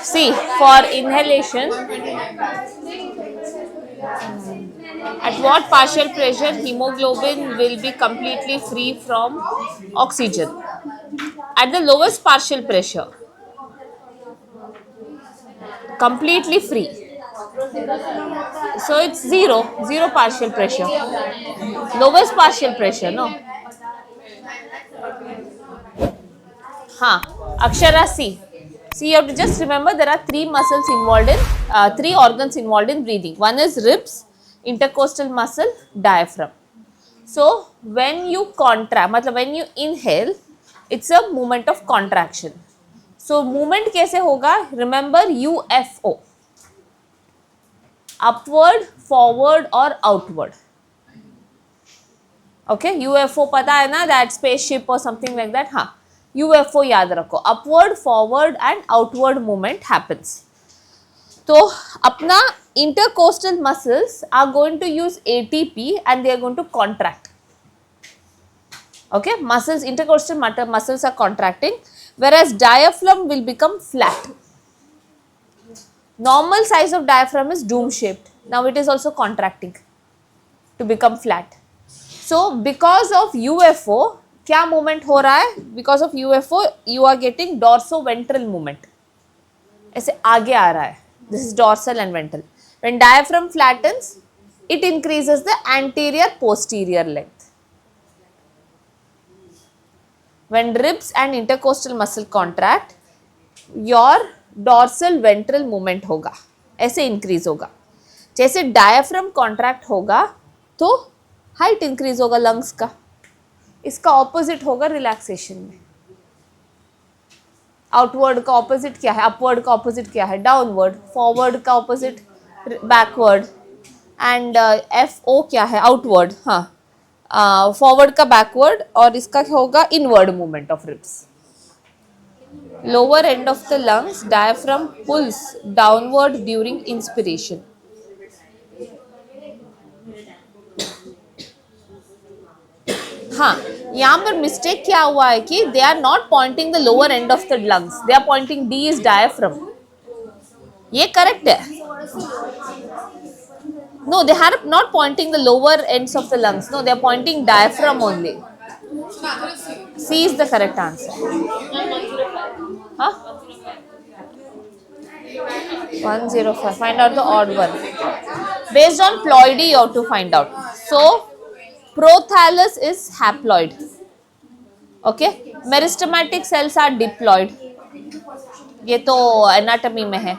See, for inhalation, at what partial pressure hemoglobin will be completely free from oxygen? At the lowest partial pressure, completely free. So it's zero partial pressure. Lowest partial pressure, no? Huh. Akshara C. See, you have to just remember there are three muscles involved in, three organs involved in breathing. One is ribs, intercostal muscle, diaphragm. So when you contract, मतलब when you inhale, it's a movement of contraction. So movement कैसे होगा? Remember UFO. Upward, forward or outward. Okay, UFO पता है ना? That spaceship or something like that. हाँ, UFO याद रखो. Upward, forward and outward movement happens. तो अपना intercostal muscles are going to use ATP and they are going to contract. Okay, muscles, intercostal muscles are contracting, whereas diaphragm will become flat. Normal size of diaphragm is dome shaped. Now it is also contracting to become flat. So because of UFO, क्या movement हो रहा है? Because of UFO, you are getting dorsoventral movement. ऐसे आगे आ रहा है. This is dorsal and ventral. When diaphragm flattens, it increases the anterior posterior length. When ribs and intercostal muscle contract, your dorsal ventral movement होगा, ऐसे increase होगा. जैसे diaphragm contract होगा, तो height increase होगा lungs का. इसका opposite होगा relaxation में. आउटवर्ड का ऑपोजिट क्या है? अपवर्ड का ऑपोजिट क्या है? डाउनवर्ड. फॉरवर्ड का ऑपोजिट बैकवर्ड. एंड FO क्या है? आउटवर्ड. हाँ, फॉरवर्ड का बैकवर्ड और इसका क्या होगा? Inward movement of ribs. Lower end of the lungs, diaphragm pulls downward during inspiration. हाँ, यहाँ पर मिस्टेक क्या हुआ है कि they are not pointing the lower end of the lungs, they are pointing D is diaphragm. ये correct है. No, they are not pointing the lower ends of the lungs. No, they are pointing diaphragm only. C is the correct answer. हाँ, 105. Find out the odd one. Based on ploidy, you have to find out. So prothallus is haploid. Okay, meristematic cells are diploid. ये तो anatomy में है.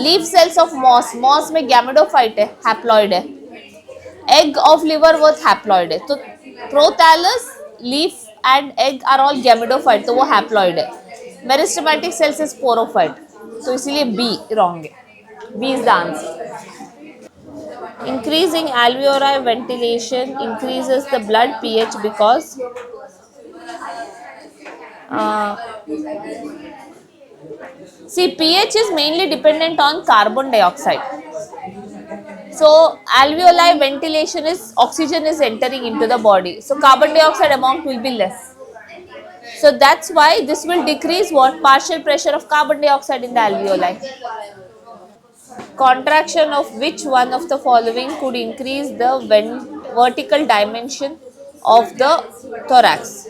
Leaf cells of moss में gametophyte है, haploid है. Egg of liverwort haploid है. तो prothallus, leaf and egg are all gametophyte, तो वो haploid है. Meristematic cells is sporophyte. तो इसीलिए B wrong है. B is the answer. Increasing alveoli ventilation increases the blood pH because see, pH is mainly dependent on carbon dioxide. So alveoli ventilation is oxygen is entering into the body, so carbon dioxide amount will be less. So that's why this will decrease what? Partial pressure of carbon dioxide in the alveoli. Contraction of which one of the following could increase the vertical dimension of the thorax?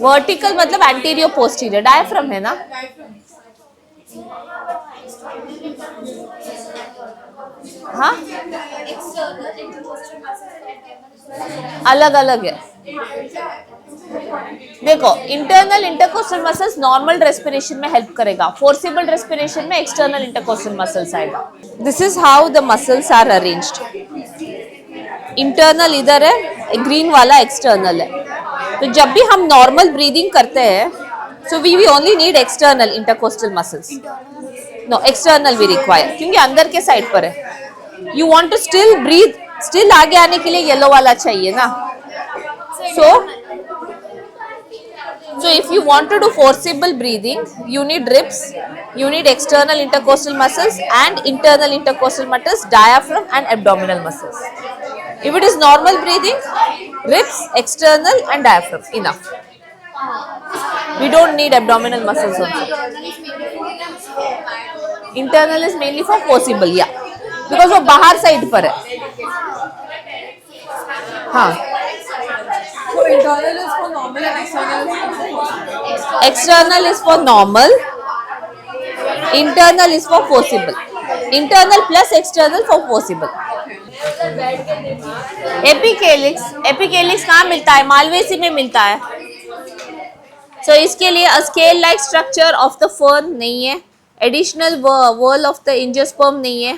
Vertical मतलब anterior posterior. Diaphragm है ना? हाँ, अलग अलग है. देखो, internal intercostal muscles normal respiration में help करेगा, फोर्सिबल रेस्पिरेशन में एक्सटर्नल इंटरकोस्टल मसल्स आएगा. This is how the muscles are arranged. Internal इधर है, ग्रीन वाला एक्सटर्नल है. तो जब भी हम नॉर्मल ब्रीदिंग करते हैं, so we only need external intercostal muscles. No, external we require, क्योंकि अंदर के साइड पर है. You want to still breathe, still आगे आने के लिए येलो वाला चाहिए ना. So if you want to do forcible breathing, you need ribs, you need external intercostal muscles and internal intercostal muscles, diaphragm and abdominal muscles. If it is normal breathing, Ribs, external and diaphragm. Enough. We don't need abdominal muscles also. Internal is mainly for possible, yeah. Because वो बाहर side पर है. हाँ. So internal is for normal and external is for possible. External is for normal. Internal is for possible. Internal plus external for possible. एपिकेलिक्स, एपिकेलिक्स कहाँ मिलता है? Malvaceae में मिलता है. So इसके लिए scale like structure of the fern नहीं है, additional wall of the angiosperm नहीं है,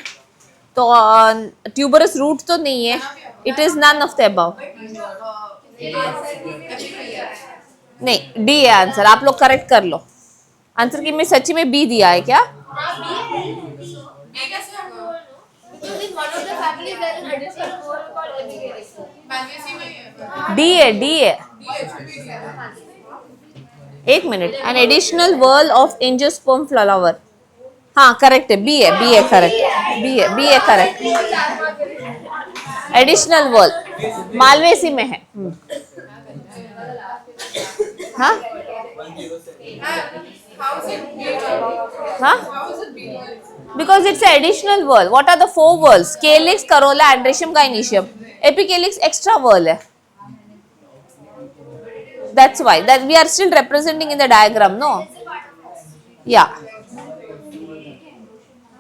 तो ट्यूबरस रूट तो नहीं है. It is none of the above. नहीं, डी है आंसर. आप लोग करेक्ट कर लो. आंसर की में सच्ची में बी दिया है क्या? डी है, डी है. एक minute. An additional whorl of angiosperm flower. हाँ करेक्ट है. बी है, बी है करेक्ट. बी है, बी है करेक्ट. एडिशनल वर्ल मालवेसी में है. हाँ हाँ, because it's an additional whorl. What are the 4 whorls? Calyx, corolla, androecium, gynoecium. Epicalyx extra whorl है. That's why that we are still representing in the diagram, no? Yeah.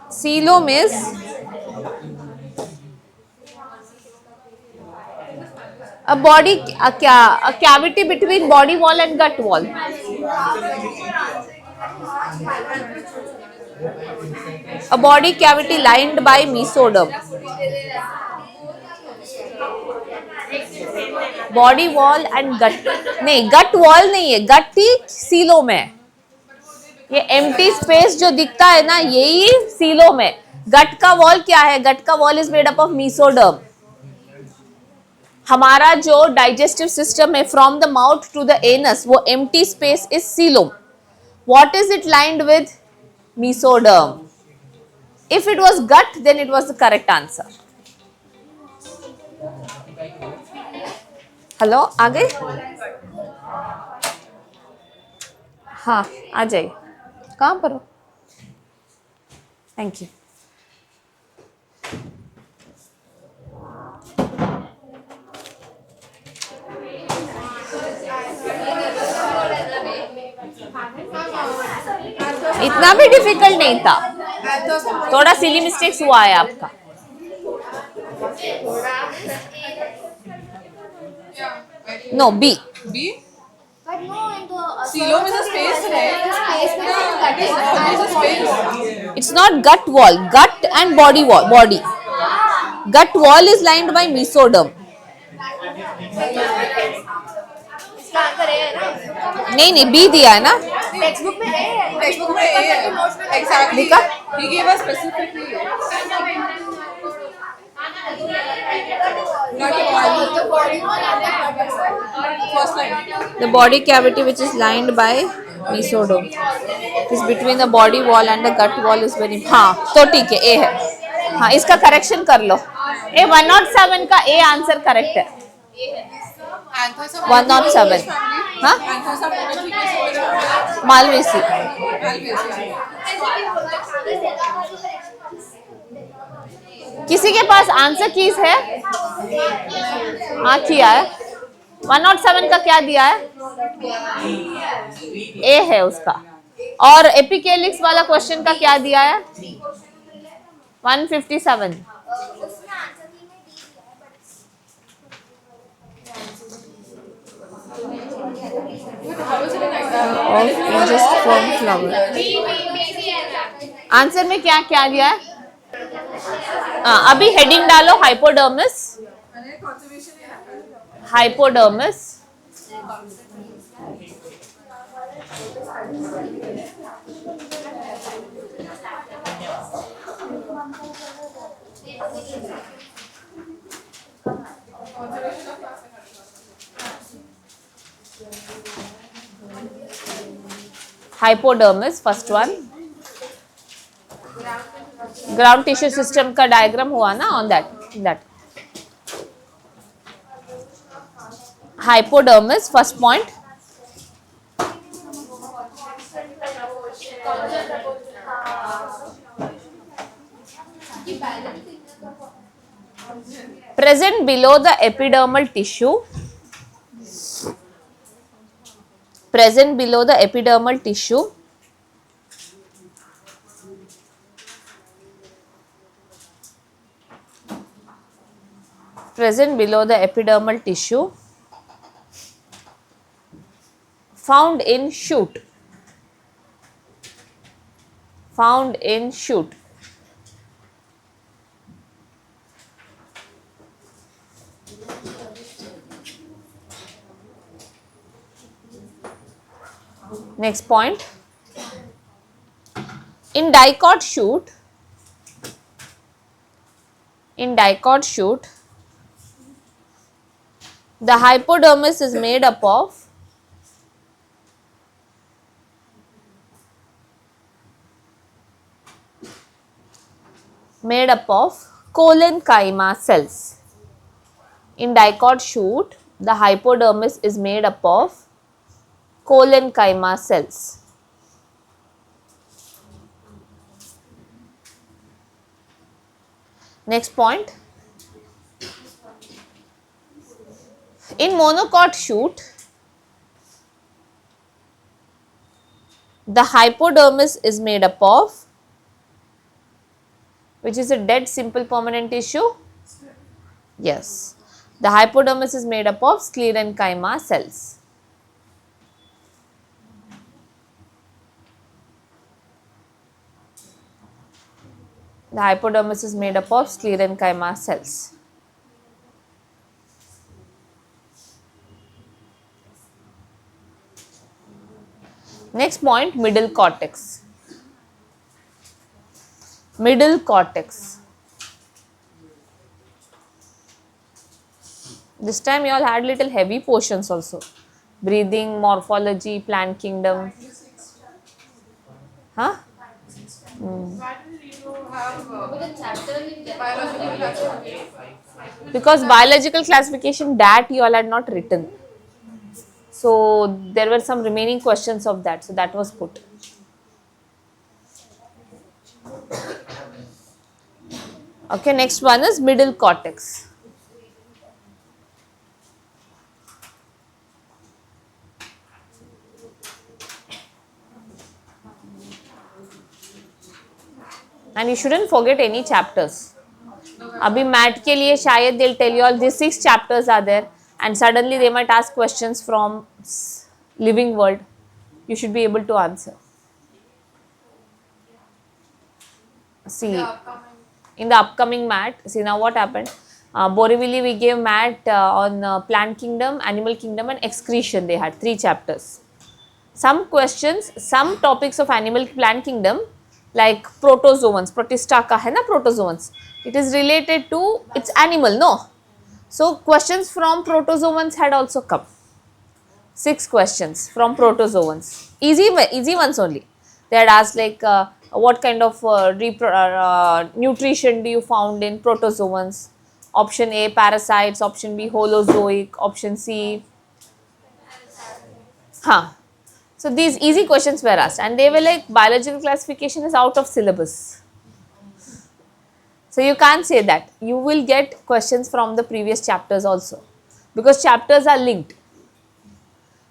Coelom is a body, a cavity between body wall and gut wall. A body cavity lined by mesoderm. Body wall and gut. नहीं, gut wall नहीं है, गट ही coelom है. ये empty space जो दिखता है ना, यही सीलोम है. गट का वॉल क्या है? गट का wall is made up of mesoderm. हमारा जो डाइजेस्टिव सिस्टम है from the mouth to the anus, वो empty space is coelom. What is it lined with? Mesoderm. If it was gut then it was the correct answer. Hello, आ गए? हाँ आ जाइए. कहाँ पर हो? Thank you. इतना भी डिफिकल्ट नहीं था. थोड़ा सिली मिस्टेक्स हुआ है आपका. No, B. B? But no, in the Coelom is a space, right? space That is a space. It's not gut wall. Gut and body wall. Body. Gut wall is lined by mesoderm. इसका answer है ना? नहीं नहीं, B दिया है ना. Text book में है. Textbook में A है. Exactly. लिखा? He gave us specifically. Not first line. The body cavity which is lined by mesoderm is between the body wall and the gut wall is very. हाँ तो ठीक है, A है. हाँ इसका करेक्शन कर लो. A 107 का A आंसर करेक्ट है. 107. हाँ मालवेसी. किसी के पास आंसर कीज है? हाँ किया है. 107 का क्या दिया है? ए है उसका. और एपिकेलिक्स वाला क्वेश्चन का क्या दिया है? 157. आंसर में क्या क्या दिया है? अभी हेडिंग डालो. Hypodermis. Hypodermis. Hypodermis first one. Ground tissue system का डायग्राम हुआ ना on that. hypodermis, first point. Present below the epidermal tissue. Present below the epidermal tissue. Present below the epidermal tissue. Found in shoot. Found in shoot. Next point. In dicot shoot, the hypodermis is made up of collenchyma cells. In dicot shoot, the hypodermis is made up of collenchyma cells. Next point. In monocot shoot, the hypodermis is made up of, which is a dead simple permanent tissue? Yes. The hypodermis is made up of sclerenchyma cells. The hypodermis is made up of sclerenchyma cells. Next point, middle cortex. Middle cortex. This time you all had little heavy portions also. Breathing, morphology, plant kingdom. Huh? Why didn't you have biological classification? Because biological classification, that you all had not written. So there were some remaining questions of that. So that was put. Okay, next one is middle cortex. And you shouldn't forget any chapters. Abhi math ke liye shayad they'll tell you all these 6 chapters are there, and suddenly they might ask questions from living world. You should be able to answer. See, in the upcoming math, see now what happened. Borivali we gave math on plant kingdom, animal kingdom and excretion. They had 3 chapters. Some questions, some topics of animal plant kingdom like protozoans, protista ka hai na protozoans. It is related to its animal, no? So questions from protozoans had also come. 6 questions from protozoans. Easy ones only. They had asked like what kind of nutrition do you found in protozoans? Option A, parasites. Option B, holozoic. Option C. So these easy questions were asked, and they were like biological classification is out of syllabus. So you can't say that. You will get questions from the previous chapters also, because chapters are linked.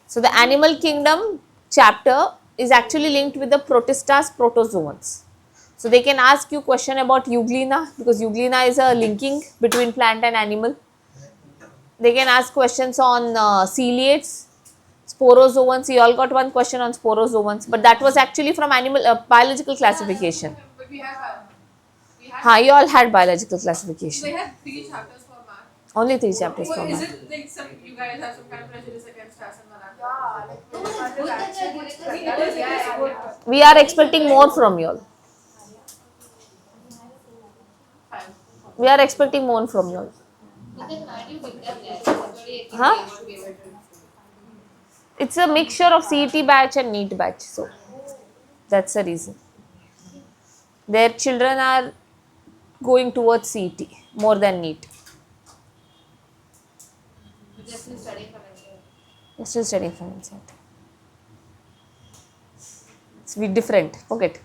So the animal kingdom chapter is actually linked with the protistas, protozoans. So they can ask you question about euglena, because euglena is a linking between plant and animal. They can ask questions on ciliates, sporozoans. You all got one question on sporozoans, but that was actually from animal biological classification. But we have You all had biological classification. they had 3 chapters for math. Only 3 chapters Well, for is math. it like some you guys have some kind of prejudice against us and math? We are expecting more from you all. Fine. We are expecting more from you all. It's a mixture of CET batch and NEET batch, so that's the reason. Their children are going towards CET more than NEET. You're still studying from inside. It's be different. Forget.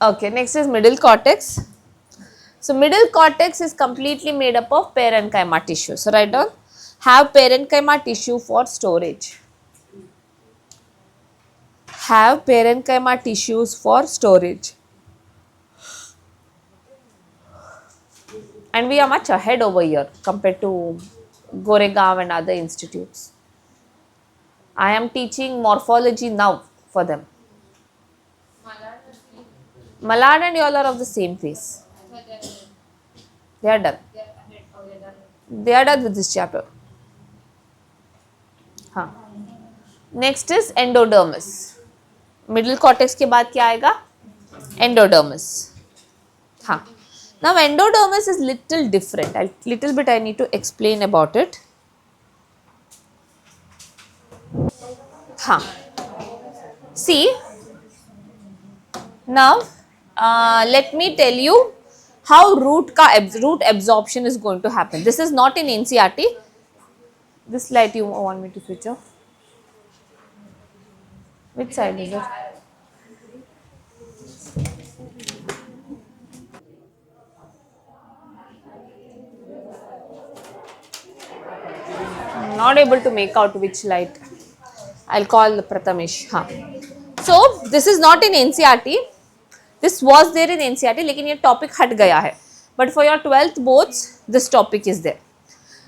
Okay, next is middle cortex. So middle cortex is completely made up of parenchyma tissue. So write down, have parenchyma tissue for storage. Have parenchyma tissues for storage. And we are much ahead over here compared to Goregaon and other institutes. I am teaching morphology now for them. Malad and you all are of the same phase. They are done. They are done with this chapter. हाँ. Next is endodermis. Middle cortex के बाद क्या आएगा? Endodermis. हाँ. Now endodermis is little different. Little bit I need to explain about it. हाँ. See. Now let me tell you how root absorption is going to happen. This is not in NCERT. This light you want me to switch off? Which side is it? I'm not able to make out which light. I'll call Prathamesh. हाँ. So this is not in NCERT. This was there in NCERT, लेकिन ये topic हट गया है. But for your 12th boards, this topic is there.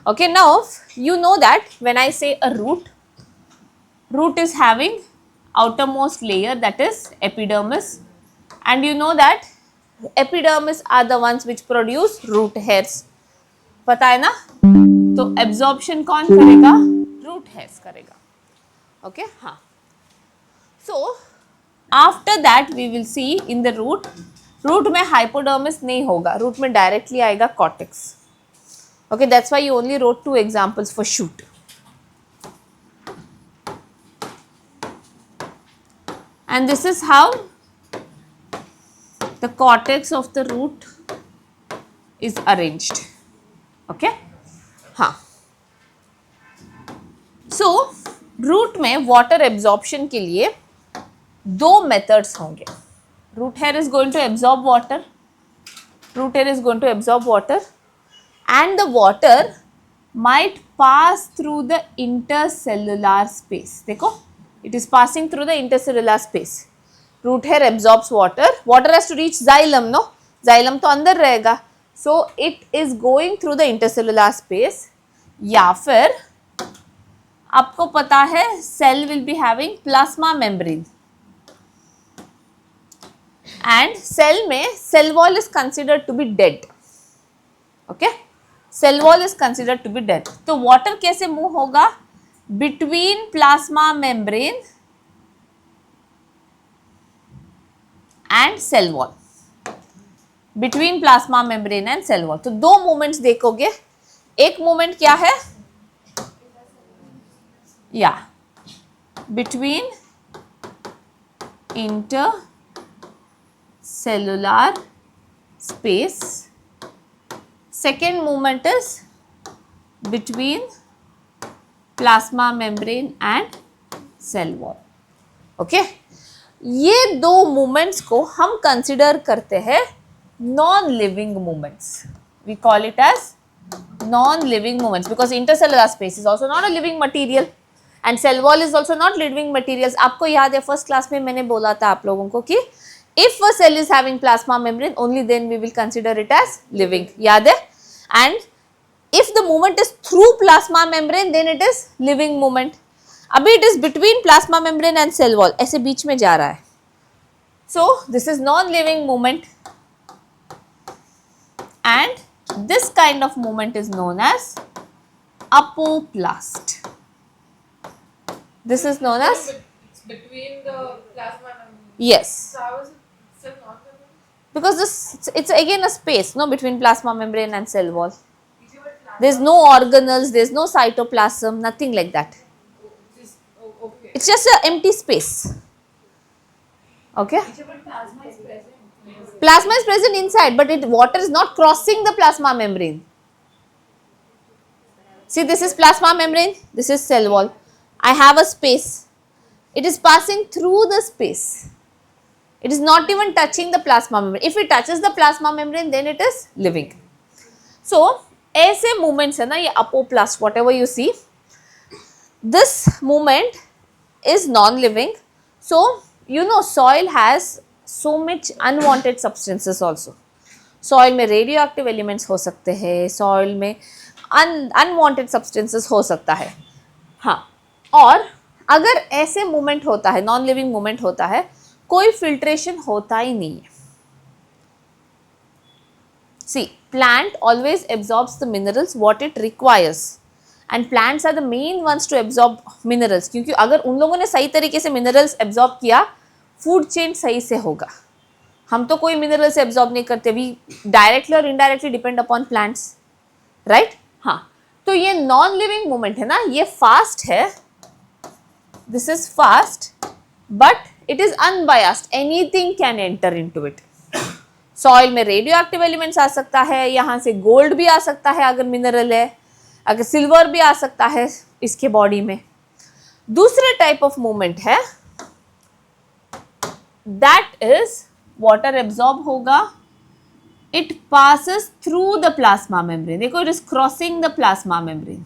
Okay, now you know that when I say a root is having outermost layer, that is epidermis, and you know that epidermis are the ones which produce root hairs. पता है ना? तो absorption कौन करेगा? Root hairs करेगा. Okay, हाँ. So after that we will see in the root में hypodermis नहीं होगा, root में directly आएगा cortex. Okay, that's why you only wrote 2 examples for shoot. And this is how the cortex of the root is arranged. Okay, हाँ. So root में water absorption के लिए 2 methods होंगे. Root hair is going to absorb water. And the water might pass through the intercellular space. देखो, it is passing through the intercellular space. Root hair absorbs water. Water has to reach xylem, no? Xylem तो अंदर रहेगा. So it is going through the intercellular space. या फिर आपको पता है cell will be having plasma membrane. And cell में cell wall is considered to be dead. Okay? Cell wall is considered to be dead. तो water कैसे move होगा? Between plasma membrane and cell wall. Between plasma membrane and cell wall. तो 2 movements देखोगे. एक movement क्या है? Yeah. Between intercellular space. Second movement is between plasma membrane and cell wall. Okay? ये 2 movements को हम consider करते हैं non-living movements. We call it as non-living movements because intercellular space is also not a living material and cell wall is also not living materials. आपको याद है first class में मैंने बोला था आप लोगों को कि if a cell is having plasma membrane, only then we will consider it as living. याद है? And if the movement is through plasma membrane, then it is living movement. अभी it is between plasma membrane and cell wall. ऐसे बीच में जा रहा है. So this is non-living movement. And this kind of movement is known as apoplast. This is known as? It's between the plasma and. Yes. So how is it still not living? Because it's again a space, no, between plasma membrane and cell wall. There is no organelles, there is no cytoplasm, nothing like that. Okay. It's just an empty space. Okay. Plasma is present inside, but water is not crossing the plasma membrane. See, this is plasma membrane, this is cell wall. I have a space. It is passing through the space. It is not even touching the plasma membrane. If it touches the plasma membrane, then it is living. So, ऐसे movements है ना, ये apoplast, whatever you see, this movement is non-living. So, you know, soil has so much unwanted substances also. Soil में radioactive elements हो सकते हैं, soil में unwanted substances हो सकता है. हाँ, और अगर ऐसे movement होता है, non-living movement होता है, कोई filtration होता ही नहीं है. See, plant always absorbs the minerals what it requires. And plants are the main ones to absorb minerals. क्योंकि अगर उन लोगों ने सही तरीके से minerals absorb किया, food chain सही से होगा. हम तो कोई minerals absorb नहीं करते, we directly और indirectly depend upon plants, right? हाँ, तो ये non-living movement है ना, ये fast है. This is fast, but it is unbiased. Anything can enter into it. Soil में radioactive elements आ सकता है, यहाँ से gold भी आ सकता है अगर mineral है, अगर सिल्वर भी आ सकता है इसके बॉडी में. दूसरे टाइप ऑफ मूवमेंट है, दैट इज वाटर एब्जॉर्ब होगा, it passes through the plasma membrane. देखो, it is crossing the plasma membrane.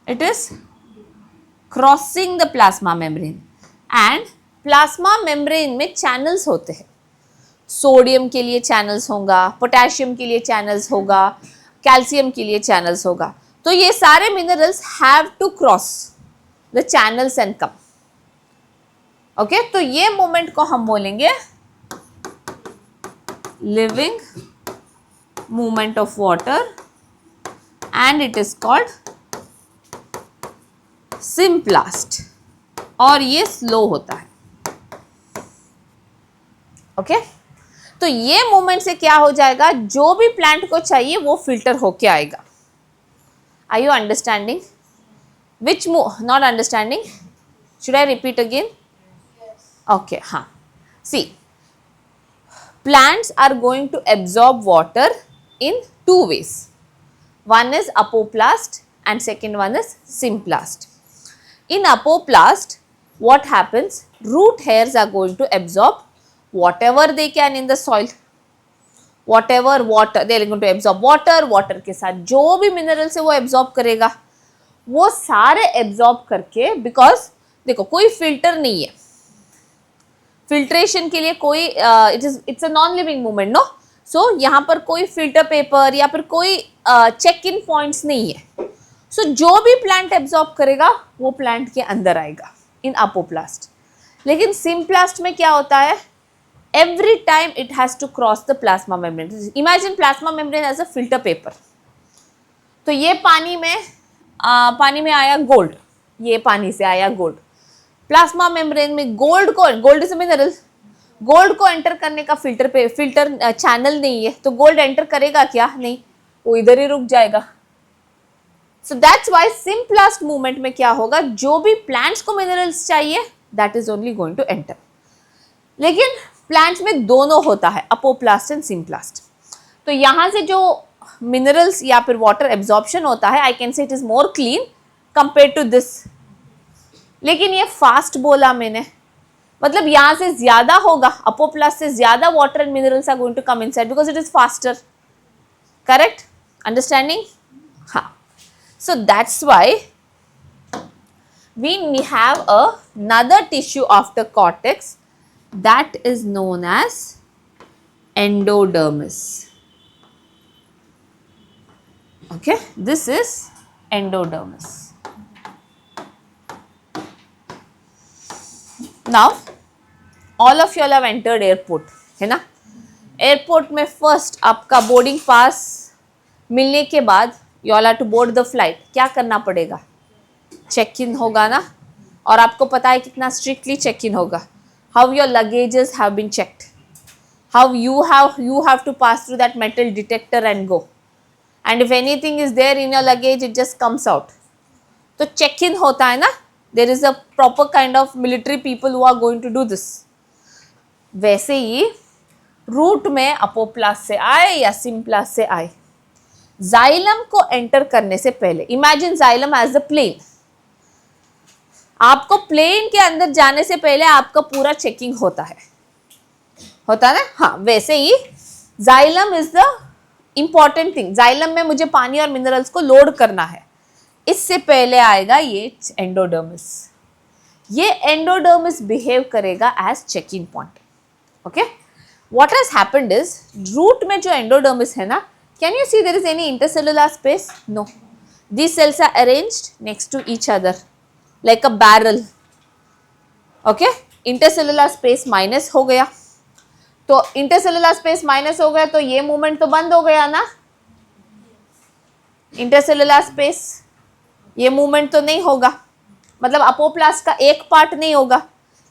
It is crossing the plasma membrane. And plasma membrane में चैनल्स होते हैं. सोडियम के लिए चैनल्स होगा, potassium के लिए चैनल्स होगा, कैल्शियम के लिए चैनल्स होगा. तो ये सारे minerals have to cross the channels and come. Okay, तो ये मोमेंट को हम बोलेंगे living movement of water and it is called symplast. और ये स्लो होता है. ओके, तो ये मूवमेंट से क्या हो जाएगा, जो भी प्लांट को चाहिए वो फिल्टर होके आएगा. Are you understanding? Which not understanding? Should I repeat again? Okay, हाँ. See, plants are going to absorb water in two ways. One is apoplast and second one is symplast. In apoplast, what happens? Root hairs are going to absorb whatever they can in the soil. Whatever water, they are going to absorb water. Water के साथ जो भी minerals है वो absorb करेगा. वो सारे absorb करके, because देखो कोई filter नहीं है. Filtration के लिए कोई it's a non-living movement, no? So यहाँ पर कोई filter paper या फिर कोई check-in points नहीं है. So, जो भी प्लांट एब्जॉर्ब करेगा वो प्लांट के अंदर आएगा इन अपोप्लास्ट. लेकिन सिम्प्लास्ट में क्या होता है, every time it has to cross the plasma membrane. Imagine plasma membrane as a filter paper. तो ये पानी में आया गोल्ड, ये पानी से आया गोल्ड. प्लाज्मा मेम्ब्रेन में gold is a mineral. Gold को एंटर करने का फिल्टर चैनल नहीं है, तो गोल्ड एंटर करेगा क्या? नहीं, वो इधर ही रुक जाएगा. So that's why Simplast movement में क्या होगा, जो भी plants को minerals चाहिए that is only going to enter. लेकिन plants में दोनों होता है, अपोप्लास्ट एंड सिम्प्लास्ट. तो यहाँ से जो minerals या फिर water absorption होता है, I can say it is more clean compared to this. लेकिन ये fast बोला मैंने, मतलब यहाँ से ज़्यादा होगा, अपोप्लास्ट से ज़्यादा water and minerals are going to come inside because it is faster. Correct? Understanding? हाँ. So that's why we have another tissue of the cortex that is known as endodermis. Okay, this is endodermis. Now, all of you all have entered airport, है ना? Airport में first आपका boarding pass मिलने के बाद you all have to board the flight. क्या करना पड़ेगा? चेक इन होगा ना, और आपको पता है कितना स्ट्रिक्टली चेक इन होगा. How your luggages have been checked, how you have to pass through that metal detector and go, and if anything is there in your luggage it just comes out. तो check in होता है ना, there is a proper kind of military people who are going to do this. वैसे ही root में apoplast से आए या सिम्प्लास्ट से आए, जाइलम को एंटर करने से पहले, imagine xylem as a plane, आपको प्लेन के अंदर जाने से पहले आपका पूरा चेकिंग होता है ना, हाँ वैसे ही xylem is the important thing. Xylem में मुझे पानी और मिनरल्स को लोड करना है, इससे पहले आएगा ये एंडोडर्मिस। ये एंडोडर्मिस बिहेव करेगा as checking point. Okay, what has happened is, root में जो एंडोडर्मिस है ना, can you see there is any intercellular space? No, these cells are arranged next to each other like a barrel. Okay, intercellular space minus हो गया, तो intercellular space minus हो गया तो ये मूवमेंट तो बंद हो गया ना, इंटरसेलुलर स्पेस, ये मूवमेंट तो नहीं होगा, मतलब अपोप्लास्ट का एक पार्ट नहीं होगा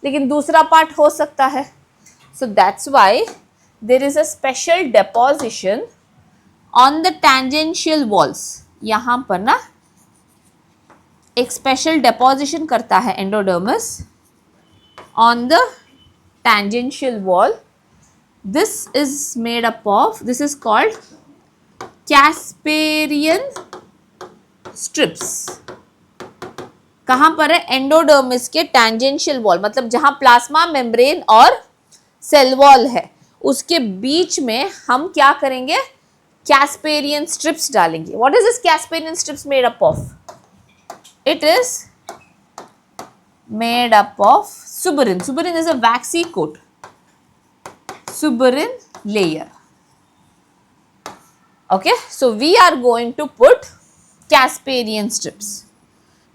लेकिन दूसरा पार्ट हो सकता है। So that's why there is a special deposition on the tangential walls. यहाँ पर ना एक स्पेशल डेपोजिशन करता है endodermis on the tangential wall. This is made up of, this is called Casparian strips। कहाँ पर है? एंडोडर्मिस के टेंजेंशियल वॉल, मतलब जहाँ प्लाज्मा मेम्ब्रेन और सेल वॉल है उसके बीच में हम क्या करेंगे? कैस्पेरियन स्ट्रिप्स डालेंगे। What is this Casparian strips made up of? It is made up of suberin. Suberin is a waxy coat, suberin layer. Okay, so we are going to put Casparian strips.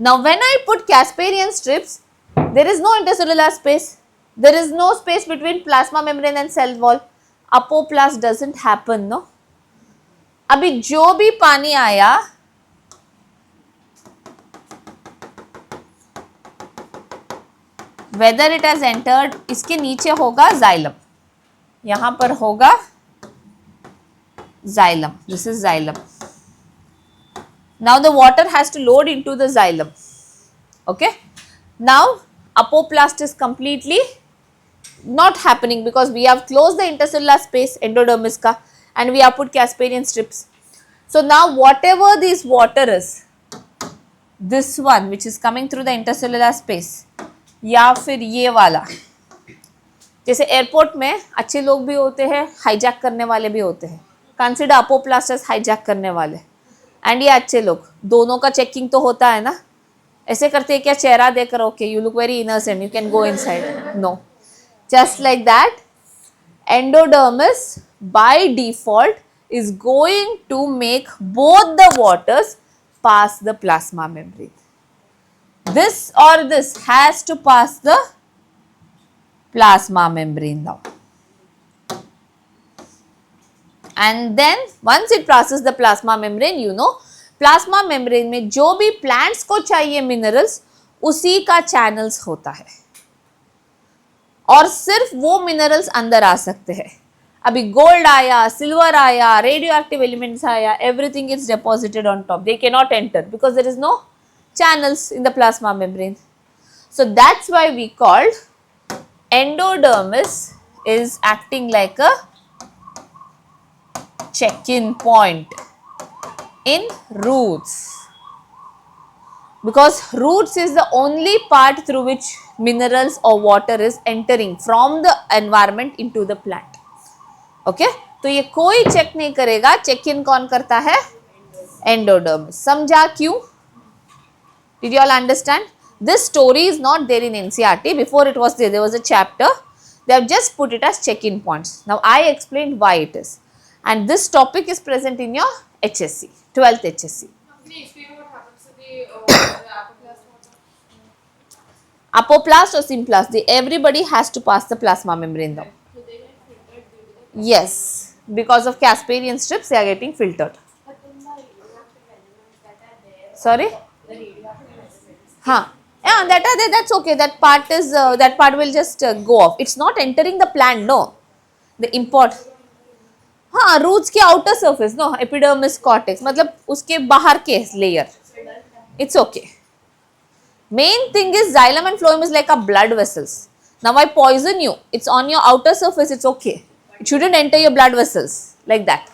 Now when I put Casparian strips, there is no intercellular space, there is no space between plasma membrane and cell wall, apoplast doesn't happen, no? अभी जो भी पानी आया whether it has entered, इसके नीचे होगा xylem, यहां पर होगा xylem. This is xylem. Now the water has to load into the xylem. Okay. Now apoplast is completely not happening because we have closed the intercellular space endodermis ka and we have put Casparian strips. So now whatever this water is, this one which is coming through the intercellular space या फिर ये वाला, जैसे airport में अच्छे लोग भी होते हैं, हाईजैक करने वाले भी होते हैं, कंसिडर अपोप्लास्ट एज हाईजैक करने वाले एंड ये अच्छे लोग, दोनों का चेकिंग तो होता है ना। ऐसे करते हैं क्या? चेहरा देकर okay you look very innocent, you can go inside, no, just like that endodermis by default is going to make both the waters pass the plasma membrane. This or this has to pass the plasma membrane now, and then once it passes the plasma membrane, you know plasma membrane में जो भी plants को चाहिए minerals उसी का channels होता है और सिर्फ वो minerals अंदर आ सकते हैं. अभी gold आया, silver आया, radioactive elements आया, everything is deposited on top, they cannot enter because there is no channels in the plasma membrane. So that's why we called endodermis is acting like a check-in point in roots, because roots is the only part through which minerals or water is entering from the environment into the plant. Okay, तो ये कोई check नहीं करेगा, check in कौन करता है? Endodermis. समझा क्यों? Did you all understand? This story is not there in NCERT. Before it was there was a chapter. They have just put it as check-in points. Now I explained why it is. And this topic is present in your HSC, 12th HSC. Can you explain what happens to the apoplast? Apoplast or symplast, everybody has to pass the plasma membrane now. So they get filtered due to the. Yes, because of Casparian strips, they are getting filtered. But in the radioactive elements that are there, Sorry? the radioactive elements. Huh. Yeah, that are there. That's okay. That part is that part will just go off. It's not entering the plant. No, the import. हाँ, roots के outer surface, no, epidermis, cortex, मतलब उसके बाहर के layer. It's okay. Main thing is xylem and phloem is like a blood vessels. Now I poison you. It's on your outer surface. It's okay. But It shouldn't enter your blood vessels like that.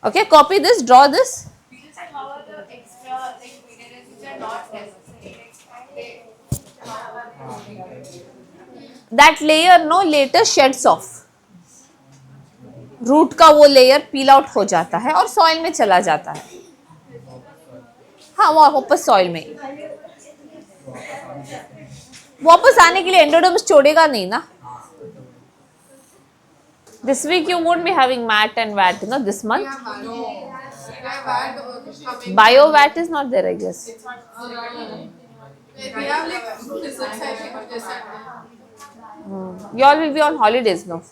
Okay, copy this, draw this. How are the extra like minerals which are not necessary? That layer no later sheds off. Root का वो layer पील out हो जाता है और soil में चला जाता है. हाँ वापस सॉइल में वापस आने के लिए एंडोडर्मिस छोड़ेगा नहीं ना. This week you won't be having MAT and VAT, you know, this month. Bio-VAT is not there, I guess. We have like physics, I think, or this and that. You all will be on holidays now.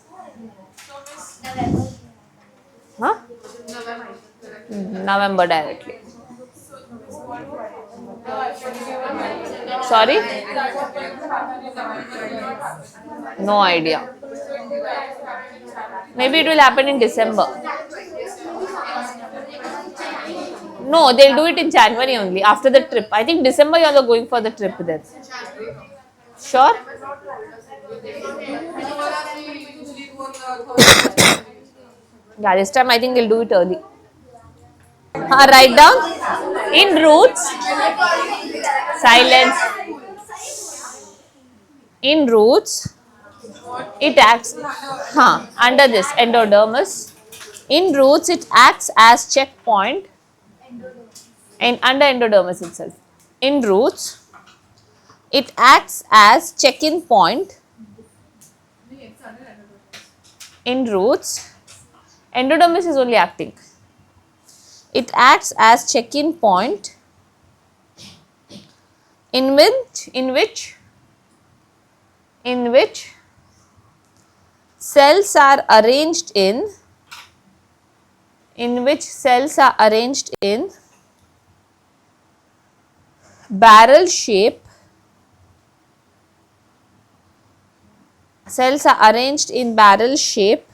Huh? November directly. Sorry? No idea. Maybe it will happen in December. No, they'll do it in January only, after the trip. I think December you all are going for the trip then. Sure? Yeah, this time I think they'll do it early. Write down. In roots, silence. In roots, it acts, under this endodermis. In roots, it acts as checkpoint. And under endodermis itself. In roots, it acts as check-in point. In roots, endodermis is only acting. It acts as check-in point in which cells are arranged in barrel shape. Cells are arranged in barrel shape.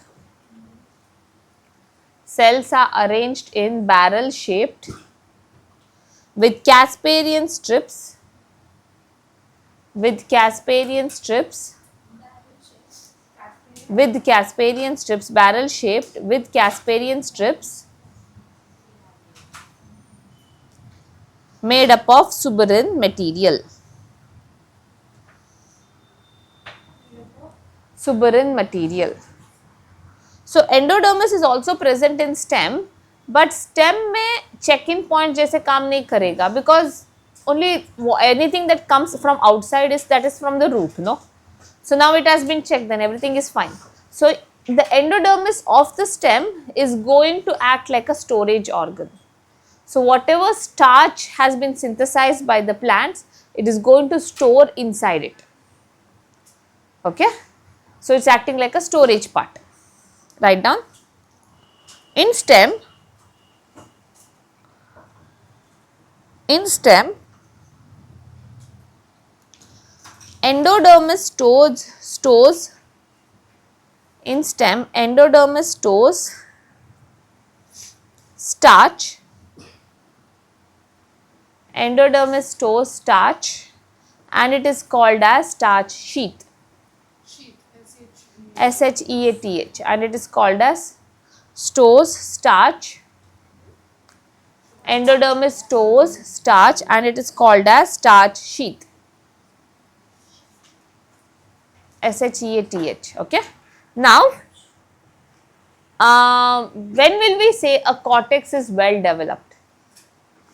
Cells are arranged in barrel shaped with Casparian strips. With Casparian strips. With Casparian strips, barrel shaped with Casparian strips made up of suberin material. Suberin material. So endodermis is also present in stem, but stem में check-in point जैसे काम नहीं करेगा because only anything that comes from outside is from the root, no? So now it has been checked, then everything is fine. So the endodermis of the stem is going to act like a storage organ. So whatever starch has been synthesized by the plants, it is going to store inside it. Okay? So it's acting like a storage part. Write down. In stem, endodermis stores in stem, endodermis stores starch. Endodermis stores starch and it is called as starch sheath. SHEATH, and it is called as stores starch. Endodermis stores starch and it is called as starch sheath. SHEATH. Okay. Now, when will we say a cortex is well developed?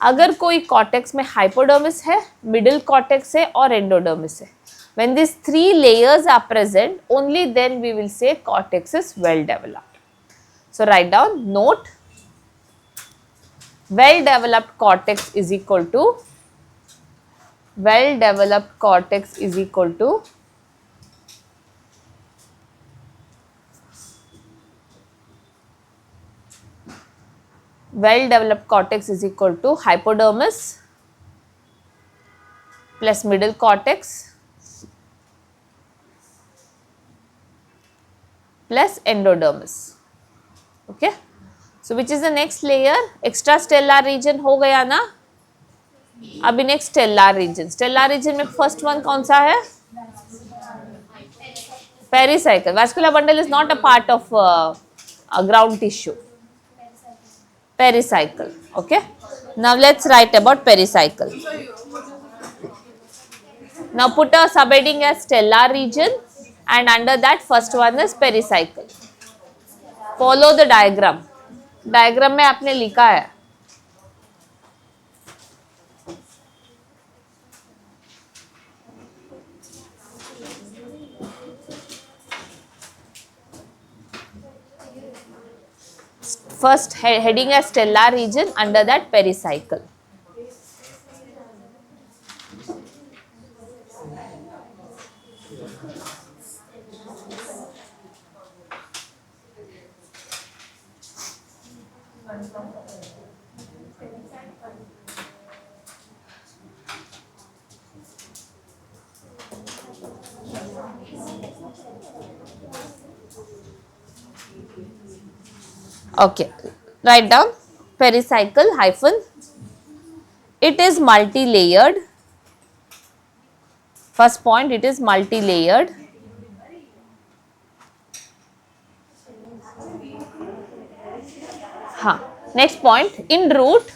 अगर कोई cortex में hypodermis है, middle cortex है और endodermis है. When these three layers are present, only then we will say cortex is well developed. So write down, note, well developed cortex is equal to hypodermis plus middle cortex plus endodermis. Okay. So which is the next layer? Extrastellar region हो गया ना? अभी next stellar region. Stellar region में first one कौन सा है? Pericycle. Vascular bundle is not a part of ground tissue. Pericycle. Okay. Now let's write about pericycle. Now put a subheading as stellar region and under that first one is pericycle. Follow the diagram. Diagram में आपने लिखा है. First heading as stellar region, under that pericycle. Okay, write down pericycle hyphen. It is multi-layered. First point, it is multi-layered. Next point, in root,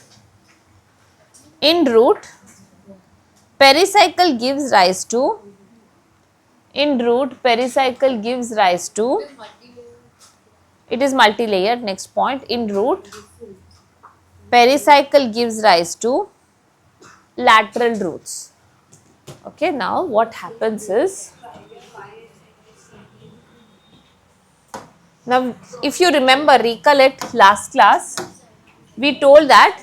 pericycle gives rise to, it is multi-layered. Next point, in root, pericycle gives rise to lateral roots. Okay, now what happens is, now if you remember, recollect last class, we told that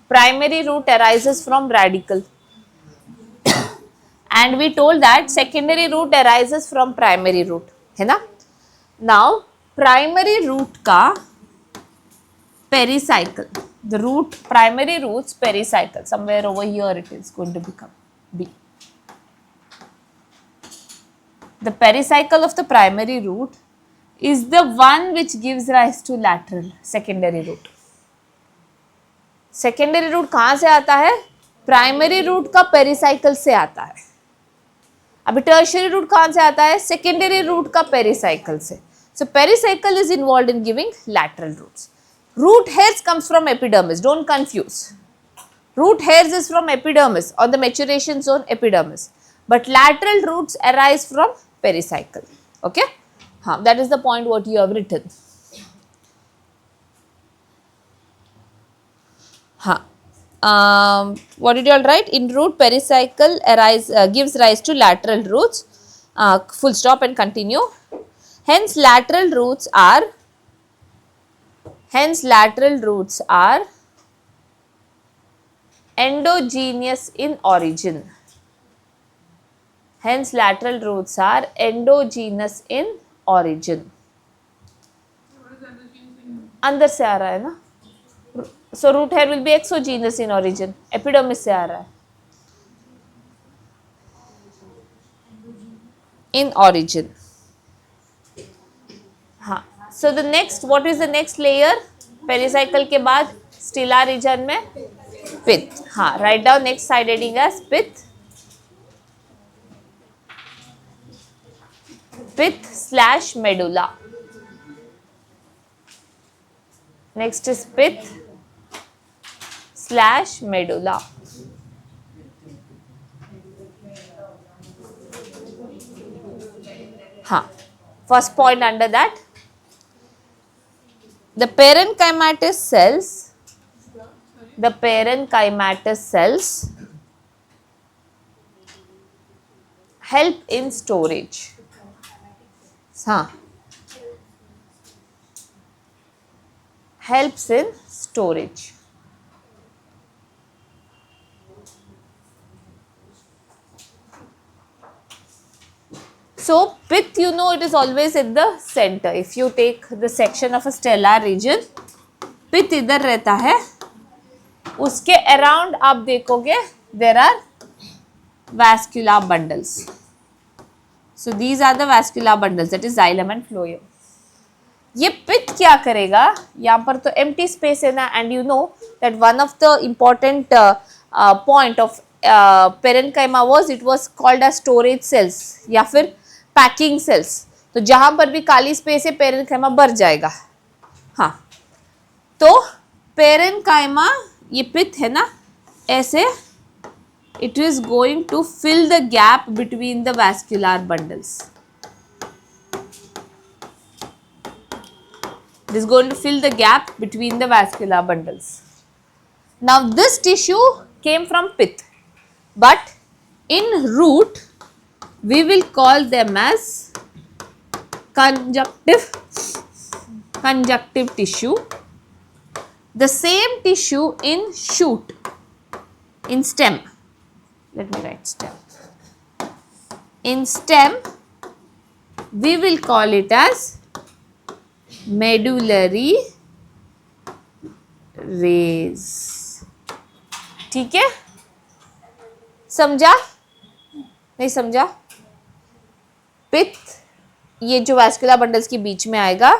primary root arises from radical and we told that secondary root arises from primary root, है ना? Now primary root का pericycle, the root, primary roots pericycle, somewhere over here it is going to become B. The pericycle of the primary root is the one which gives rise to lateral secondary root. Secondary root कहाँ से आता है? Primary root का pericycle से आता है. अभी tertiary root कहाँ से आता है? सेकेंडरी रूट का पेरिसाइकल से. So pericycle is involved in giving lateral roots. Root hairs comes from epidermis. Don't confuse. Root hairs is from epidermis or the maturation zone epidermis. But lateral roots arise from pericycle. Okay? That is the point what you have written. What did you all write? In root, pericycle gives rise to lateral roots. Full stop and continue. Hence lateral roots are endogenous in origin. Hence lateral roots are endogenous in origin. अंदर से आ रहा है ना? So root hair will be exogenous in origin. Epidermis से आ रहा है. In origin. So the next, what is the next layer? Pericycle के बाद stellar region में pith. Write down next side heading as pith. Pith / medulla. Next is pith / medulla. First point under that, the parenchymatous cells help in storage. Helps in storage. So pith, you know, it is always at the center. If you take the section of a stellar region, pith इधर रहता है. उसके around आप देखोगे there are vascular bundles. So these are the vascular bundles, that is xylem and phloem. ये pith क्या करेगा? यहाँ पर तो empty space है ना, and you know that one of the important point of parenchyma was it was called as storage cells या फिर packing cells. तो जहां पर भी काली स्पेस है पेरेन्काइमा भर जाएगा। हाँ, तो पेरेन्काइमा ये पित्त है ना, ऐसे it is going to fill the gap between the vascular bundles. It is going to fill the gap between the vascular bundles. Now this tissue came from pith, but in root we will call them as conjunctive tissue. The same tissue in shoot, in stem. Let me write stem. In stem, we will call it as medullary rays. ठीक है, समझा? नहीं समझा? पित्त, ये जो vascular bundles के बीच में आएगा,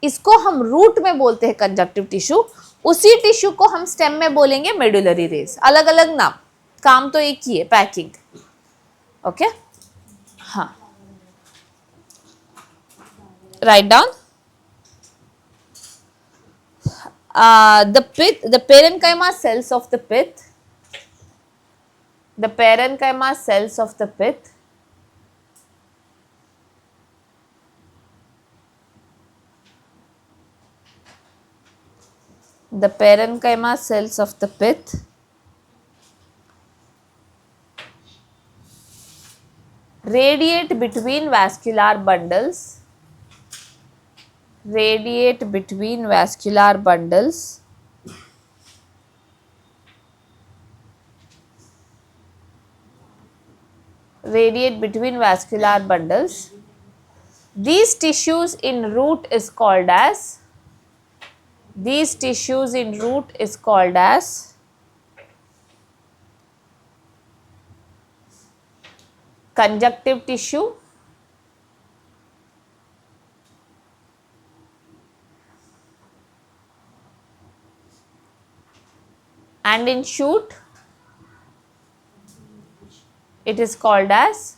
इसको हम रूट में बोलते हैं कंजक्टिव टिश्यू, उसी टिश्यू को हम स्टेम में बोलेंगे मेडुलरी रेज। अलग अलग नाम, काम तो एक ही है, पैकिंग। ओके, हाँ, write down. the parenchyma cells of the pith, the parenchyma cells of the pith the parenchyma cells of the pith radiate between vascular bundles, radiate between vascular bundles radiate between vascular bundles. These tissues in root is called as, these tissues in root is called as conjunctive tissue, and in shoot it is called as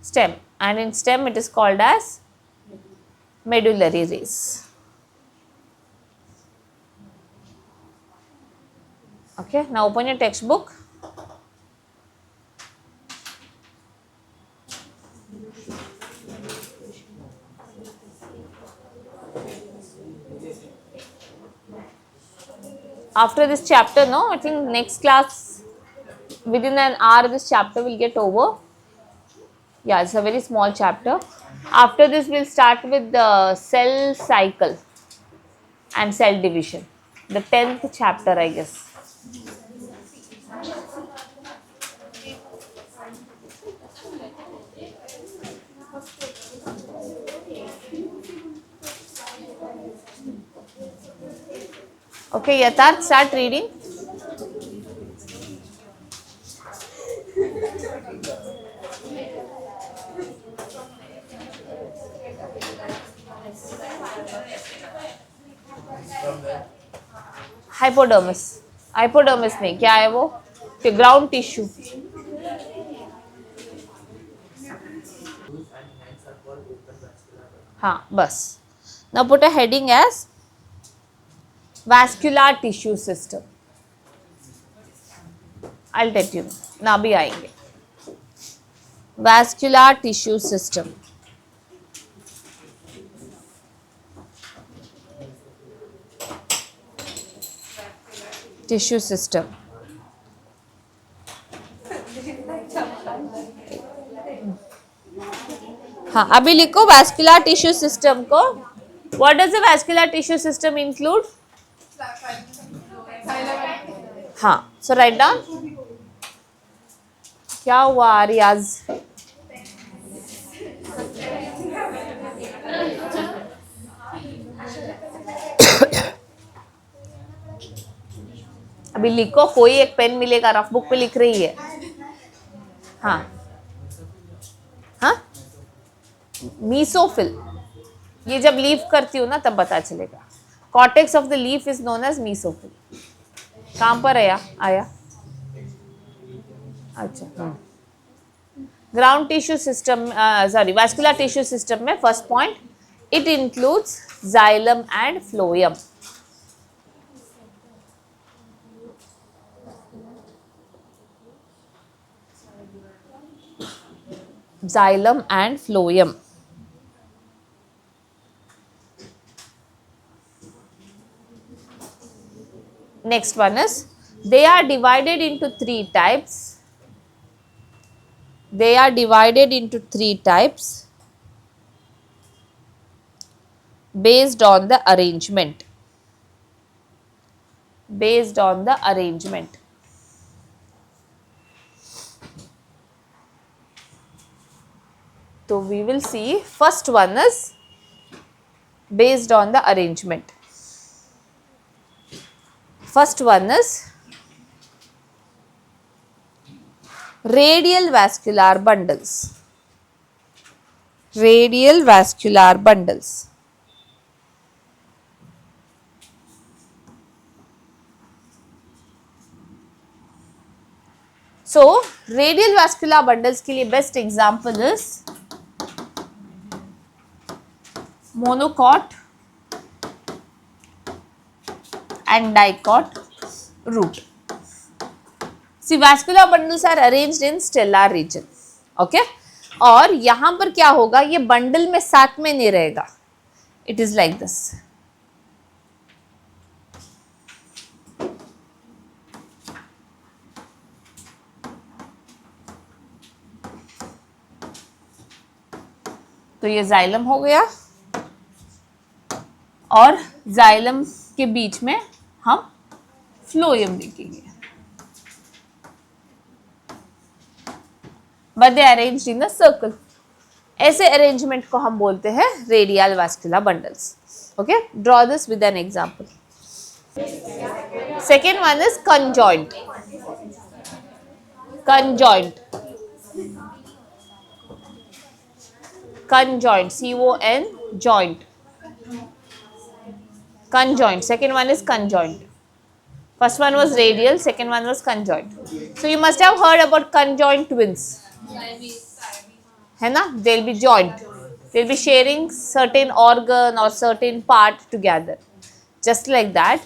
stem, and in stem it is called as medullary rays. Okay, now open your textbook. After this chapter, no, I think next class, within an hour this chapter will get over. Yeah, it's a very small chapter. After this we'll start with the cell cycle and cell division, the 10th chapter, I guess. Okay, Yatharth, start reading. Hypodermis, hypodermis नहीं, क्या है वो? Ground tissue. हाँ, बस। Now put a heading as vascular tissue system. I'll let you know. ना भी आएंगे। Vascular tissue system. Tissue system. हाँ, अभी लिखो vascular tissue system को। What does the vascular tissue system include? हाँ, so write down. क्या हुआ रियाज? अभी लिखो, कोई एक पेन मिलेगा, रफ बुक पे लिख रही है। हाँ हाँ, मीसोफिल, ये जब लीफ करती हूँ ना तब पता चलेगा। Cortex of the leaf is known as mesophyll. कहाँ पर आया? अच्छा, ground tissue system, sorry vascular tissue system में first point, it includes xylem and phloem. Xylem and phloem. Next one is, they are divided into three types. They are divided into three types based on the arrangement. Based on the arrangement. So we will see, first one is based on the arrangement. First one is radial vascular bundles. Radial vascular bundles. So radial vascular bundles के लिए best example is monocot and dicot root. See, vascular bundles are arranged in stellar region. Okay? और यहाँ पर क्या होगा, ये bundle में साथ में नहीं रहेगा. It is like this. तो ये जाइलम हो गया और जाइलम के बीच में हम फ्लोएम लिखेंगे. But they arranged in the circle. ऐसे अरेंजमेंट को हम बोलते हैं radial vascular bundles. Okay, draw this with an example. Second one is conjoint. Conjoint, conjoint, C-O-N, joint. Conjoint. Second one is conjoint. First one was radial, second one was conjoint. So you must have heard about conjoint twins. है ना? They'll be joint. They'll be sharing certain organ or certain part together. Just like that,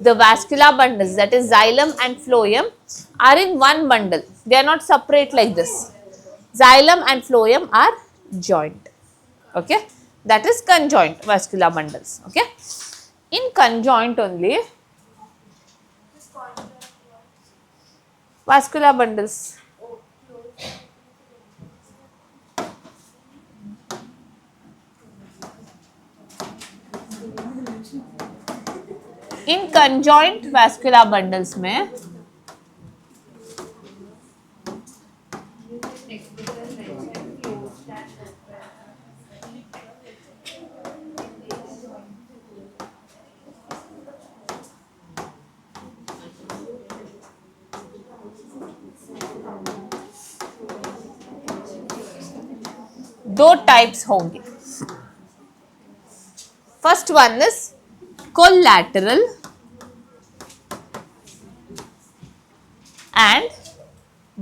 the vascular bundles, that is xylem and phloem, are in one bundle. They are not separate like this. Xylem and phloem are joint. Okay, that is conjoint vascular bundles. Okay, in conjoint only vascular bundles. In conjoint vascular bundles में दो types होंगे. First one is collateral and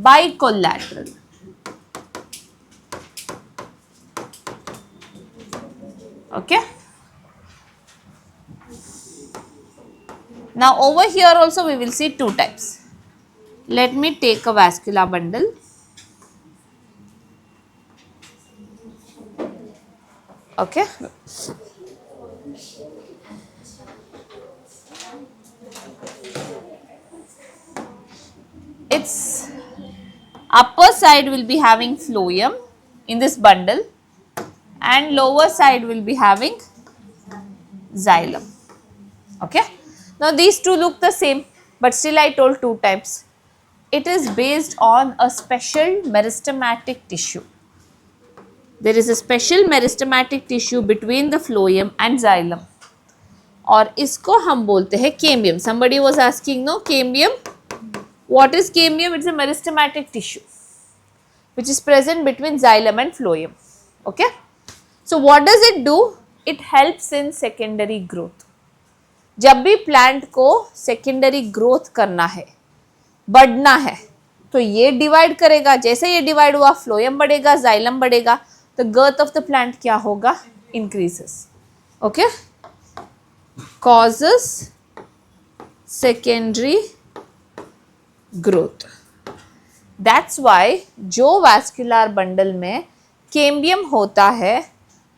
bicollateral. Okay, now over here also we will see two types. Let me take a vascular bundle. Okay, its upper side will be having phloem in this bundle and lower side will be having xylem. Okay, now these two look the same, but still I told two types. It is based on a special meristematic tissue. There is a special meristematic tissue between the phloem and xylem. और इसको हम बोलते हैं cambium. Somebody was asking, no, cambium. What is cambium? It's a meristematic tissue which is present between xylem and phloem. Okay. So what does it do? It helps in secondary growth. जब भी plant को secondary growth करना है, बढ़ना है, तो ये divide करेगा, जैसे ये डिवाइड हुआ फ्लोएम बढ़ेगा, जाइलम बढ़ेगा, तो गर्थ ऑफ द प्लांट क्या होगा, increases. Okay, causes secondary growth. That's why जो वैस्कुलर बंडल में कैम्बियम होता है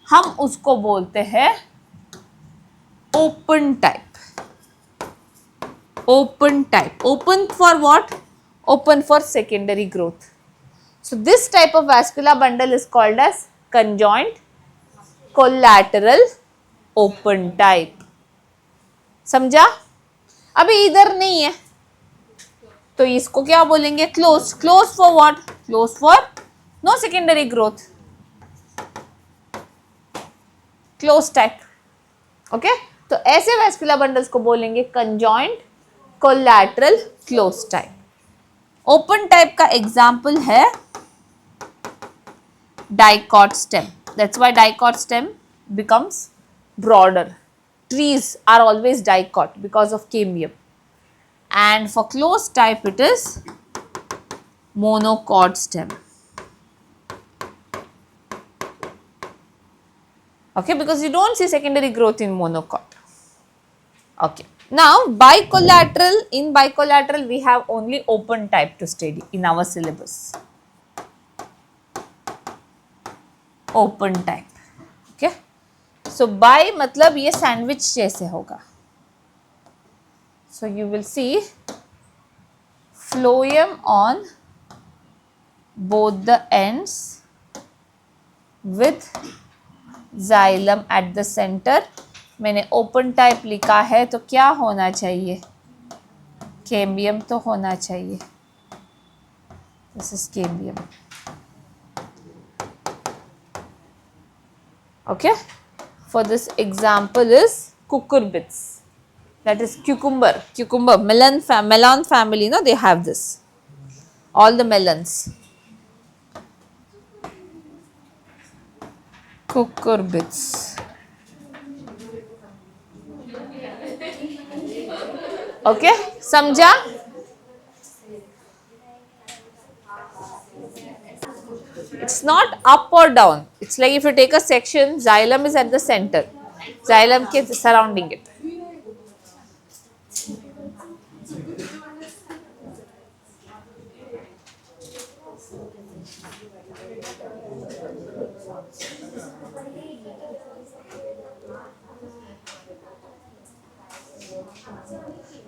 हम उसको बोलते हैं open type. Open type. Open for what? Open for secondary growth. So this type of vascular bundle is called as conjoined collateral open type. समझा? अभी इधर नहीं है तो इसको क्या बोलेंगे, close. Close for what? Close for no secondary growth. Close type. Okay, तो ऐसे वैस्कुलर बंडल्स को बोलेंगे conjoint collateral close type. Open type का एग्जाम्पल है dicot stem. That's why dicot stem becomes broader. Trees are always dicot because of cambium. And for closed type it is monocot stem. Okay, because you don't see secondary growth in monocot. Okay. Now bicollateral, in bicollateral we have only open type to study in our syllabus. Open type. Okay. So bi मतलब ये sandwich जैसे होगा. So you will see phloem on both the ends with xylem at the center. मैंने open type लिखा है तो क्या होना चाहिए, कैम्बियम तो होना चाहिए. This is cambium. Okay, for this example is cucurbits, that is cucumber melon family, no, they have this, all the melons. Cucurbits. Okay, समझा? It's not up or down. It's like if you take a section, xylem is at the center. Xylem ke surrounding it.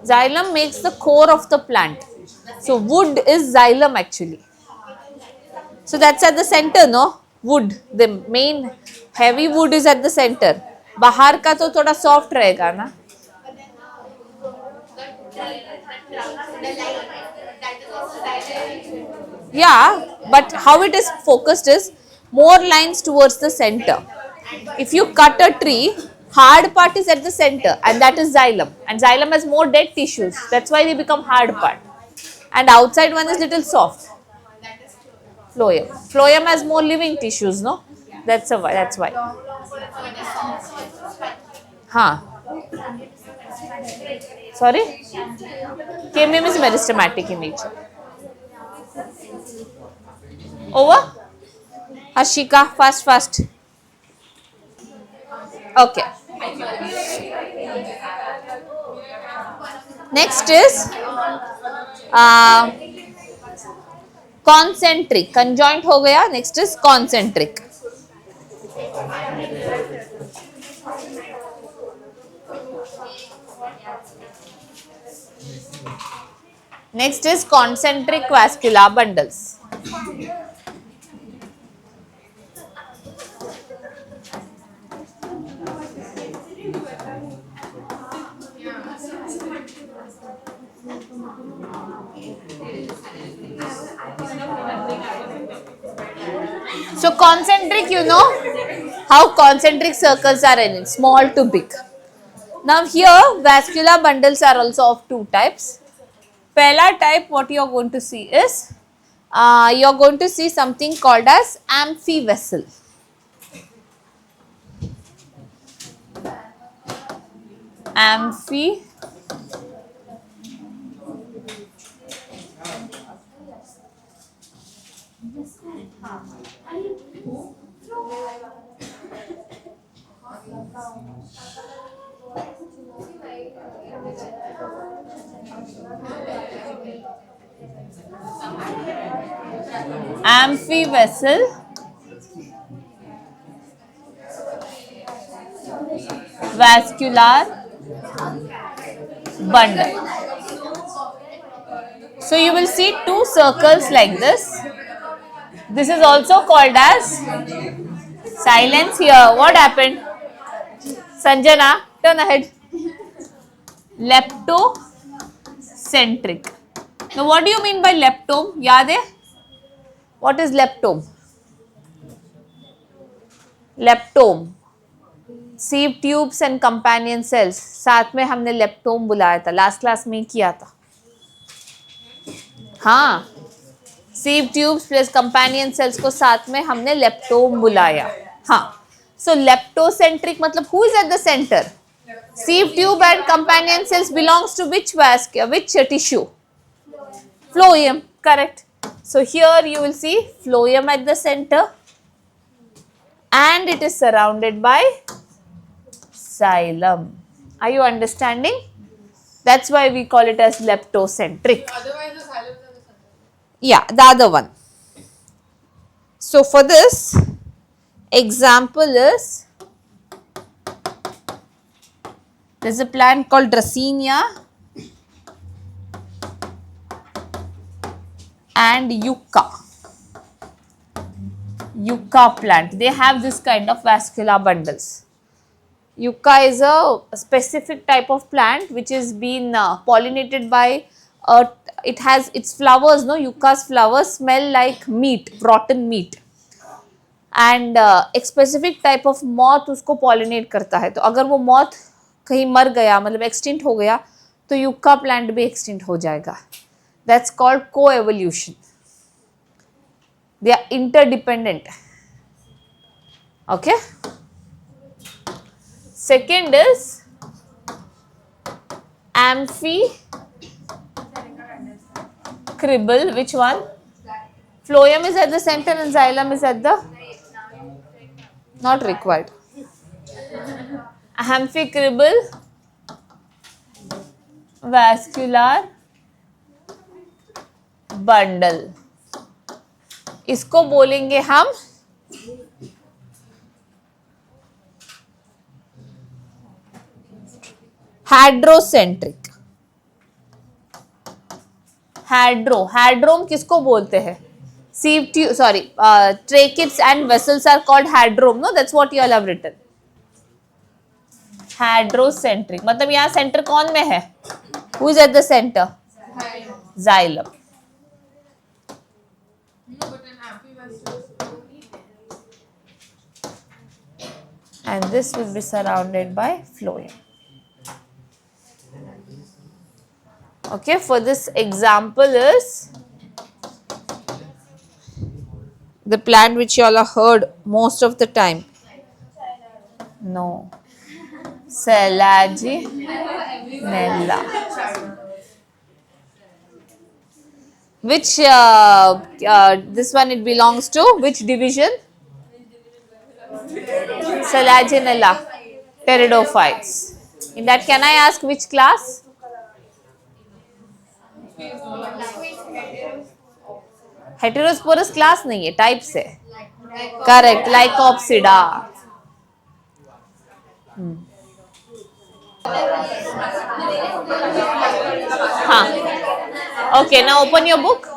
Xylem makes the core of the plant. So wood is xylem actually. So that's at the center, no? Wood, the main heavy wood is at the center. बाहर का तो थोड़ा soft रहेगा ना. Yeah, but how it is focused is more lines towards the center. If you cut a tree, hard part is at the center and that is xylem, and xylem has more dead tissues, that's why they become hard part, and outside one is little soft. Phloem has more living tissues, no, that's why. Sorry, cambium is meristematic in nature. Over. Hashika, fast. Okay. Next is concentric. Conjoint हो गया. Next is concentric. Next is concentric vascular bundles. So concentric, you know how concentric circles are in it, small to big. Now here vascular bundles are also of two types. Pehla type, what you are going to see is, you are going to see something called as amphivessel. Amphi vessel, vascular bundle. So you will see two circles like this. This is also called as silence here. What happened? Sanjana, turn ahead. Leptocentric. Now what do you mean by leptome? याद है? What is leptome? Leptome. Sieve tubes and companion cells, साथ में हमने लेप्टोम बुलाया था, last class में किया था. हाँ, sieve tubes plus companion cells को साथ में हमने लेप्टोम बुलाया. हाँ, सो लेप्टोसेंट्रिक मतलब who is at the centre? Sieve tube and companion cells belongs to which vascular, which tissue? Phloem, correct. So here you will see phloem at the center and it is surrounded by xylem. Are you understanding? That's why we call it as leptocentric. Otherwise, the xylem is at the center. Yeah, the other one. So for this example is, there's a plant called Dracaena and Yucca. Yucca plant. They have this kind of vascular bundles. Yucca is a specific type of plant which is been pollinated by it has its flowers, no, Yucca's flowers smell like meat, rotten meat. And एक specific type of moth उसको pollinate करता है. तो अगर वो moth कहीं मर गया, मतलब एक्सटिंक्ट हो गया, तो यूका प्लांट भी एक्सटिंक्ट हो जाएगा. That's called coevolution. They are interdependent. Okay. Second is amphicribral. Which one? Phloem is at the centre and xylem is at the not required. Amphicribal vascular bundle. इसको बोलेंगे हम हाइड्रोसेंट्रिक. हाइड्रोम किसको बोलते हैं? Sieve tube, sorry, tracheids and vessels are called hadrome. No, that's what you all have written. हाइड्रोसेंट्रिक मतलब यहाँ centre कौन में है? Who is at the centre? Xylem. No, but in amphivacuum. And this will be surrounded by phloem. Okay, for this example is the plant which you all have heard most of the time. No. Selaginella. Which this one it belongs to which division? Selaginella, pteridophytes. In that, can I ask which class? Heterosporous class नहीं है, type से. Correct, Lycopsida. हाँ. Okay, now open your book.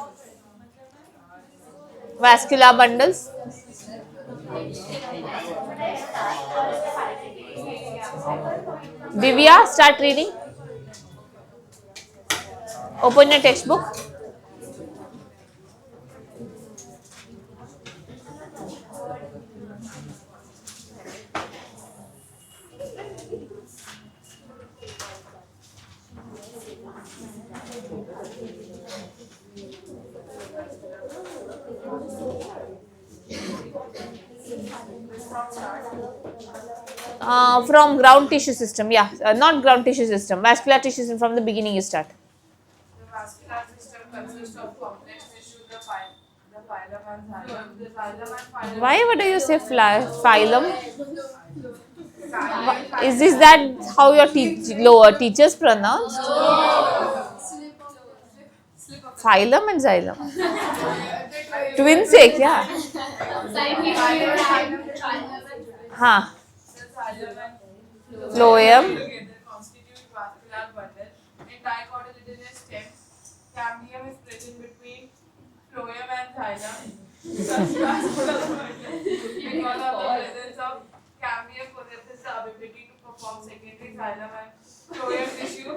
Vascular bundles. Divya, start reading. Open your textbook. From ground tissue system, yeah, not ground tissue system, vascular tissue system. From the beginning, you start. The vascular system consists of complex tissue. The phylum and xylem. The xylem and phylum. Why would you say phylum? Is this that how your lower teachers pronounced? Phylum and xylem. Twins है क्या? हाँ. Phloem. Constitute vascular bundle. In dicotyledonous stem, cambium is present between phloem and xylem. Such vascular bundle, because of the presence of cambium, possesses the ability to perform secondary xylem and phloem tissue.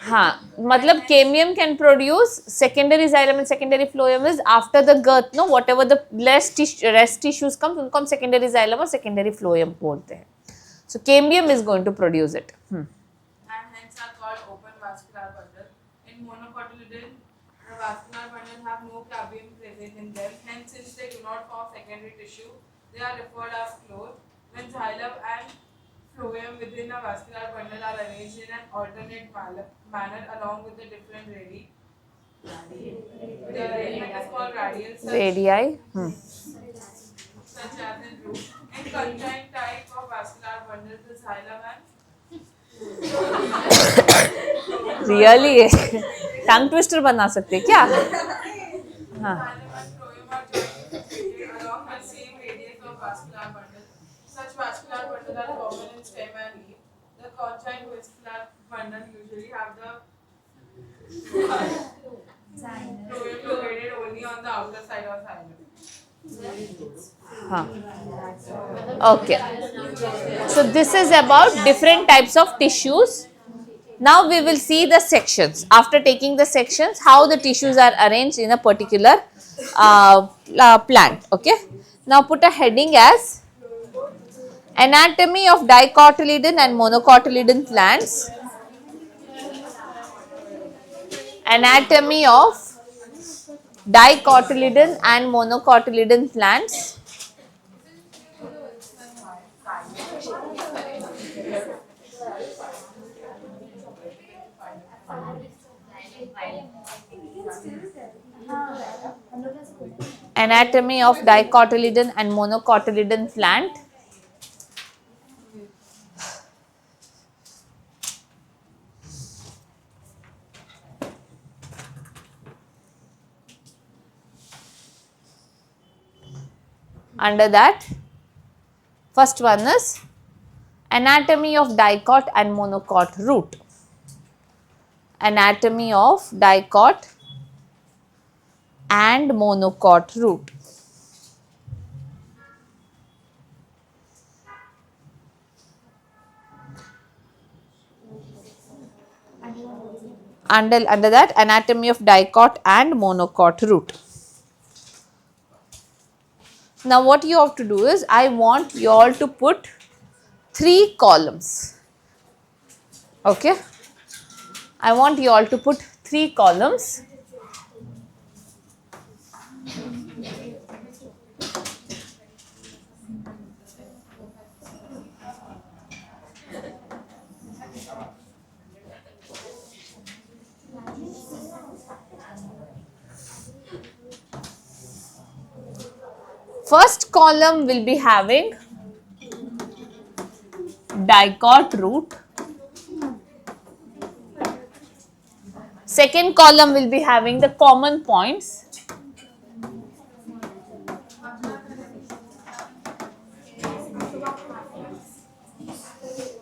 हाँ, मतलब cambium can produce secondary xylem and secondary phloem is after the girth, no, whatever the rest tissues comes, उनको हम secondary xylem और secondary phloem बोलते हैं. So cambium is going to produce it. And hence are called open vascular bundle. In monocotyledon, the vascular bundle have no cambium present in them. Hence, since they do not form secondary tissue, they are referred as closed. When xylem and phloem within a vascular bundle are arranged in an alternate manner along with the different radii. The arrangement is called radial, Radii. such as in root. In conjoined type of vascular bundle, the xylem and Really? Tongue twister बना सकते हैं क्या? हाँ. xylem and phloem are joined along the same radius of vascular bundle. Such vascular bundles are common in stem and leaf. The conjoined vascular bundle usually have the phloem located only on the outer side of xylem. हाँ. Okay. So this is about different types of tissues. Now we will see the sections. After taking the sections, how the tissues are arranged in a particular plant. Okay. Now put a heading as anatomy of dicotyledon and monocotyledon plants. Anatomy of dicotyledon and monocotyledon plants. Anatomy of dicotyledon and monocotyledon plant. Under that, first one is anatomy of dicot and monocot root. Anatomy of dicot and monocot root. Under that, anatomy of dicot and monocot root. Now what you have to do is, I want you all to put 3 columns. Okay. I want you all to put 3 columns. First column will be having dicot root. Second column will be having the common points.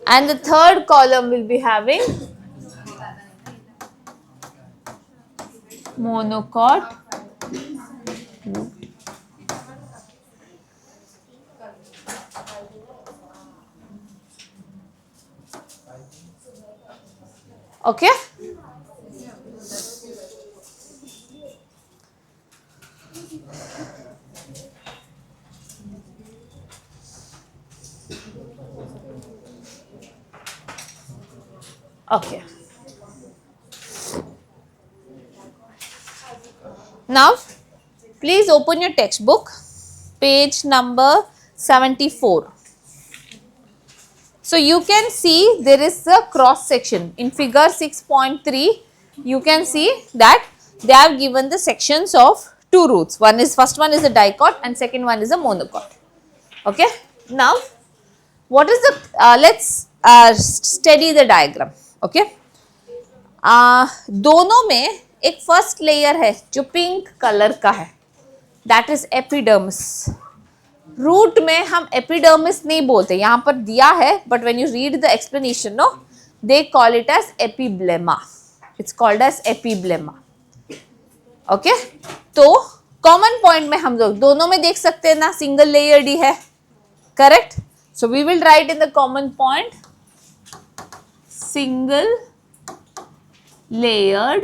And the third column will be having monocot root. Okay. Okay. Now, please open your textbook, page number 74. So, you can see there is a cross section. In figure 6.3, you can see that they have given the sections of two roots. First one is a dicot and second one is a monocot. Okay. Now, what is the, let's study the diagram. Okay. दोनों में एक first layer है जो pink colour का है, that is epidermis. Root में हम epidermis नहीं बोलते, यहाँ पर दिया है, but when you read the explanation no, they call it as epiblema. It's called as epiblema. Okay, तो कॉमन पॉइंट में हम लोग दोनों में देख सकते हैं ना, सिंगल लेयर्ड ही है, correct. So we will write in the common point single layered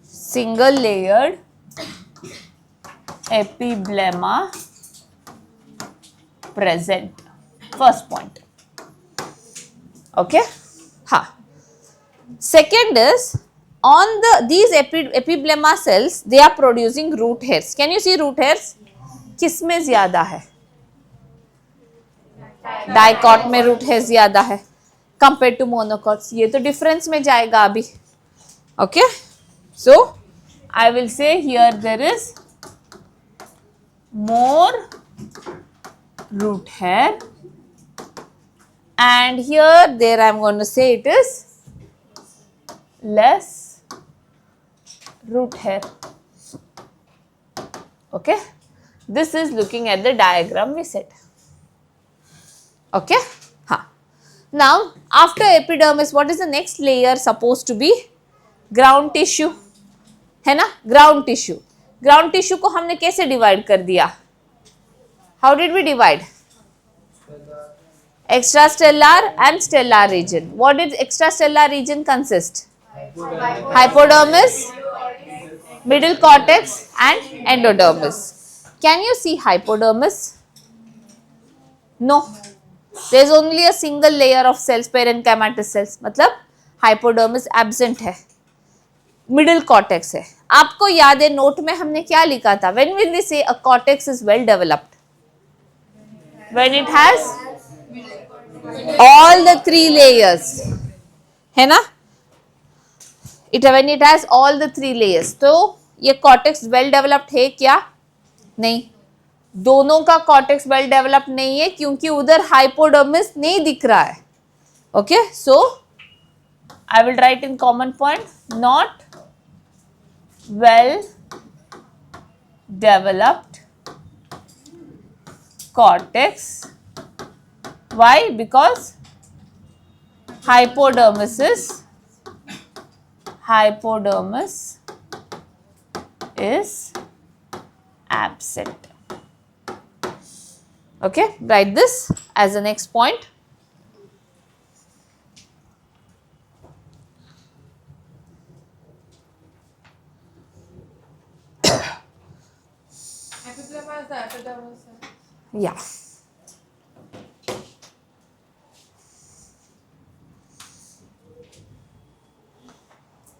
single layered epiblema present. First point. Okay. Ha. Second is on these epiblema cells, they are producing root hairs. Can you see root hairs? किसमें ज्यादा है? Dicot में root hair ज्यादा है compare to monocots. ये तो difference में जाएगा अभी. Okay, so I will say here there is more root hair and here there I am going to say it is less root hair. Okay, this is looking at the diagram we said. Okay, now after epidermis what is the next layer supposed to be? Ground tissue है ना. ground tissue को हमने कैसे divide कर दिया? How did we divide? Extrastellar and stellar region. What did extrastellar region consist? Hypodermis, middle cortex and endodermis. Can you see hypodermis? No. There is only a single layer of cells, parenchymatous cells. मतलब hypodermis absent है. Middle cortex है. आपको याद है note में हमने क्या लिखा था? When will we say a cortex is well developed? When it has all the three layers, है ना. When it has all the three layers, तो ये cortex well developed है क्या? नहीं. दोनों का cortex well developed नहीं है क्योंकि उधर hypodermis नहीं दिख रहा है. Okay, so I will write in common point not well developed cortex. Why? Because hypodermis is absent. Okay, write this as the next point. Epiblema is the epidermis. Yeah.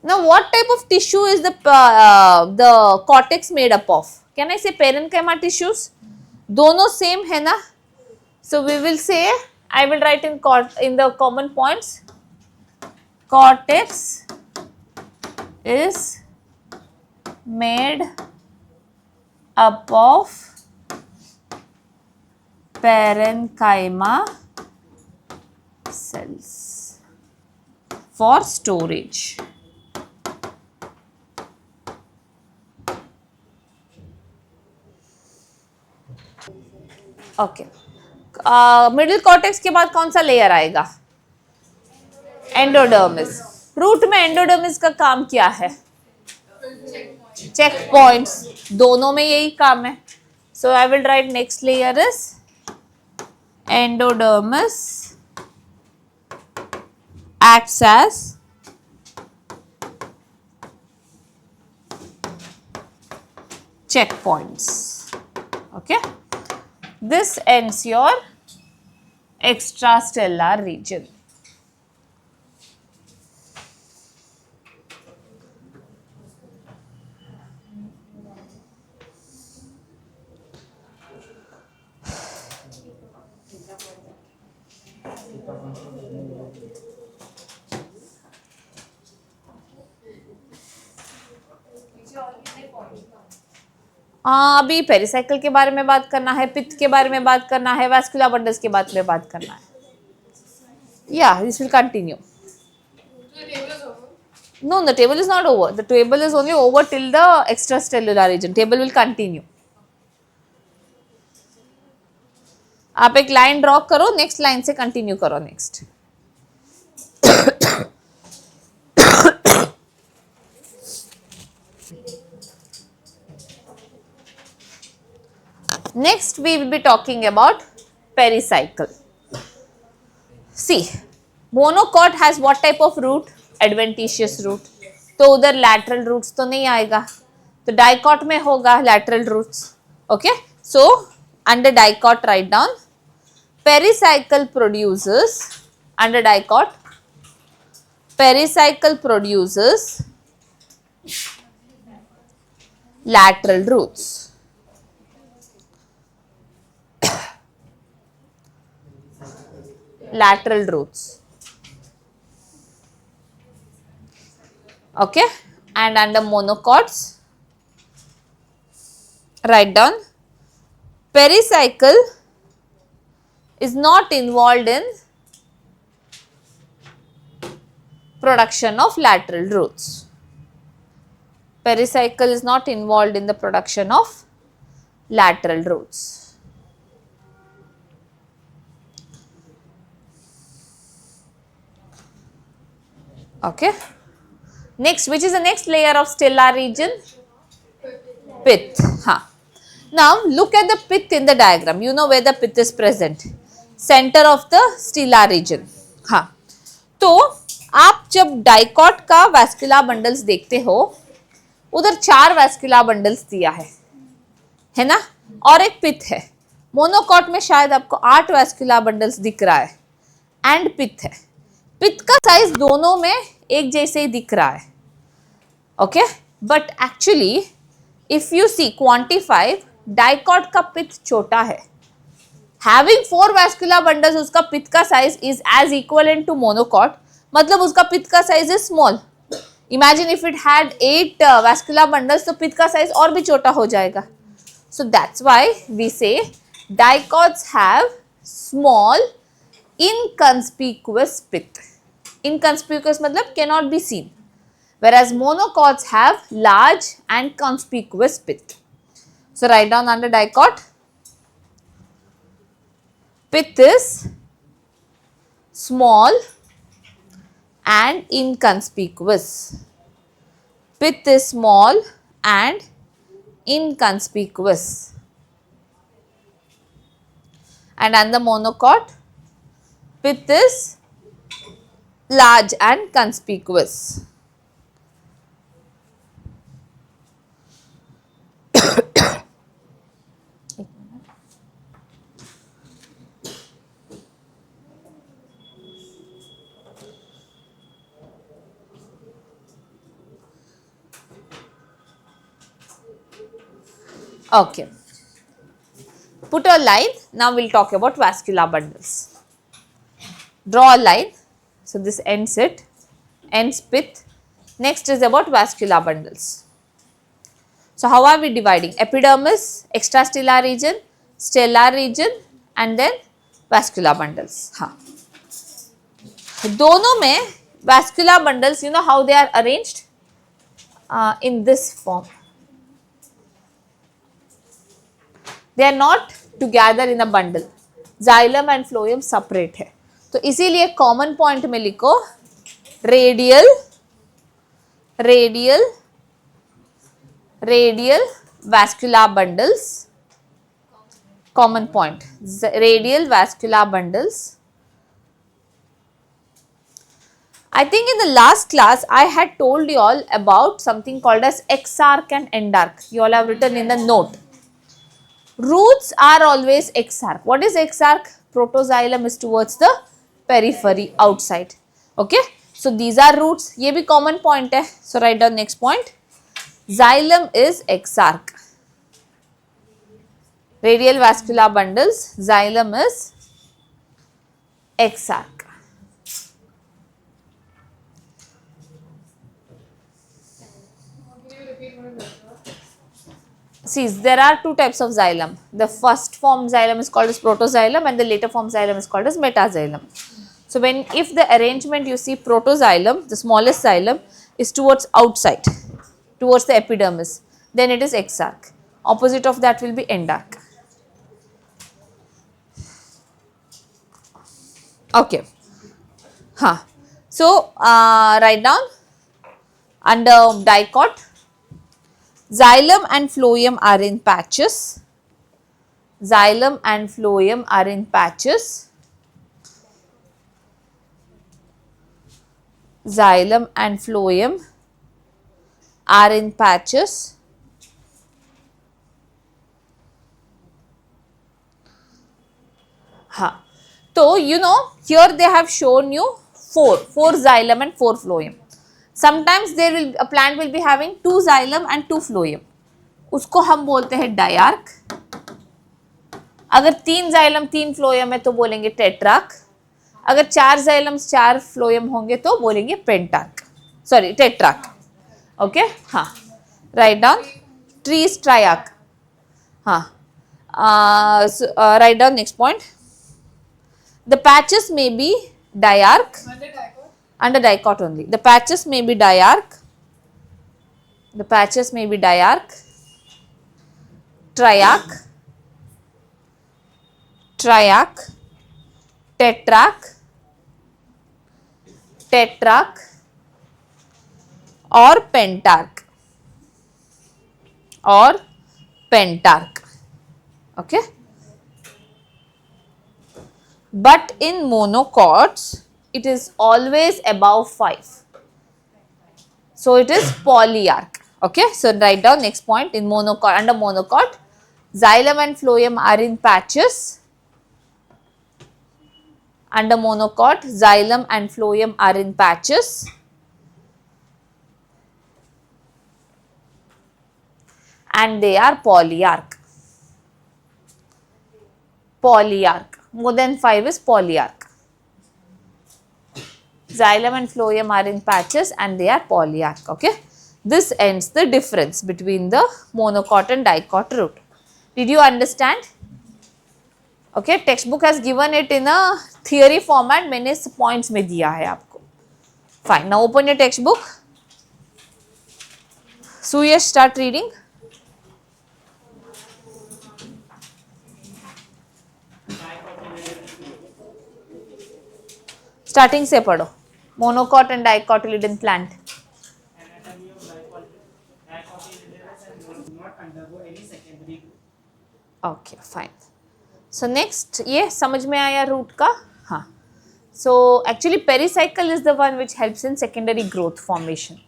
Now, what type of tissue is the cortex made up of? Can I say parenchyma tissues? दोनों same है ना? So we will say, I will write in the common points. Cortex is made up of parenchyma cells for storage. Okay, middle cortex के बाद कौन सा layer आएगा? Endodermis. Root में endodermis का काम क्या है? Check points. दोनों में यही काम है. So I will write next layer is endodermis acts as checkpoints. Okay, this ends your extrastellar region. हाँ, अभी पेरिसाइकिल के बारे में बात करना है, पित्त के बारे में बात करना है, वैस्कुलर बंडल्स के बारे में बात करना है. Yeah, this will continue. The table is over. No, the table is not over. The table is only over till the extracellular region. Table will continue. आप एक लाइन ड्रॉ करो, नेक्स्ट लाइन से कंटिन्यू करो. Next next we will be talking about pericycle. See, monocot has what type of root? Adventitious root. तो उधर lateral roots तो नहीं आएगा, तो dicot में होगा lateral roots. Okay, so under dicot write down pericycle produces, under dicot pericycle produces lateral roots. Lateral roots. Okay, and under monocots write down pericycle is not involved in production of lateral roots. Pericycle is not involved in the production of lateral roots. Okay. Next, which is the next layer of stellar region? Pith. Huh. Now, look at the pith in the diagram. You know where the pith is present. Center of the stellar region. हाँ. तो आप जब dicot का vascular bundles देखते हो, उधर 4 vascular bundles दिया है ना, और एक पिथ है. मोनोकॉट में शायद आपको 8 वैस्कुलर बंडल्स दिख रहा है एंड पिथ है. पिथ का साइज दोनों में एक जैसे ही दिख रहा है. Okay, but actually if you see quantify, dicot का पिथ छोटा है. हैविंग 4 वैस्कुलर बंडल्स, उसका पिथ का size is as equivalent to monocot, मतलब उसका पिथ का size is small. Imagine if it had 8 vascular bundles, तो पिथ का साइज और भी छोटा हो जाएगा. So that's why we say dicots have small inconspicuous pith. Inconspicuous मतलब cannot be seen, whereas monocots have large and conspicuous pith. So write down under dicot, pith is small and inconspicuous. Pith is small and inconspicuous. And under monocot, pith is large and conspicuous. Okay. Put a line. Now we'll talk about vascular bundles. Draw a line. So this ends it, ends pith. Next is about vascular bundles. So how are we dividing? Epidermis, extrastellar region, stellar region, and then vascular bundles. हाँ. दोनों में vascular bundles, you know how they are arranged? In this form. They are not together in a bundle. Xylem and phloem separate है. तो इसीलिए common point में लिखो radial radial radial vascular bundles. Common point radial vascular bundles. I think in the last class I had told you all about something called as exarch and endarch. You all have written in the note. Roots are always exarch. What is exarch? Protoxylem is towards the periphery outside. Okay, so these are roots. ये भी common point है. So write down next point. Xylem is exarch. Radial vascular bundles. Xylem is exarch. Can you repeat See, there are two types of xylem. The first form xylem is called as protoxylem and the later form xylem is called as metaxylem. So when if the arrangement you see protoxylem, the smallest xylem is towards outside, towards the epidermis, then it is exarch. Opposite of that will be endarch. Okay. Huh. So write down under dicot, xylem and phloem are in patches. Xylem and phloem are in patches. Xylem and phloem are in patches. Huh. So, you know, here they have shown you four xylem and 4 phloem. Sometimes there will a plant will be having 2 xylem and 2 phloem. उसको हम बोलते हैं डायआर्क. अगर 3 xylem 3 phloem है तो बोलेंगे tetrarch. अगर 4 xylem 4 phloem होंगे तो बोलेंगे पेंटार्क. Sorry tetrarch. ओके हाँ, write down. Three is triarch. हाँ, write down next point. The patches may be diarch. Under dicot only. The patches may be diarch. The patches may be diarch, triarch, tetrarch, or pentarch. Okay. But in monocots, it is always above 5. So it is polyarch. Okay. So write down next point. In monocot, under monocot, xylem and phloem are in patches. Under monocot, xylem and phloem are in patches. And they are polyarch. More than 5 is polyarch. Xylem and phloem are in patches and they are polyarch. Okay. This ends the difference between the monocot and dicot root. Did you understand? Okay. Textbook has given it in a theory format. मैंने points में दिया है आपको. Fine. Now open your textbook. Suyash, start reading. Starting से पढ़ो. Monocot and dicotyledon plant. Okay fine. So next, ये समझ में आया रूट का. हाँ. So actually pericycle is the one which helps in secondary growth formation.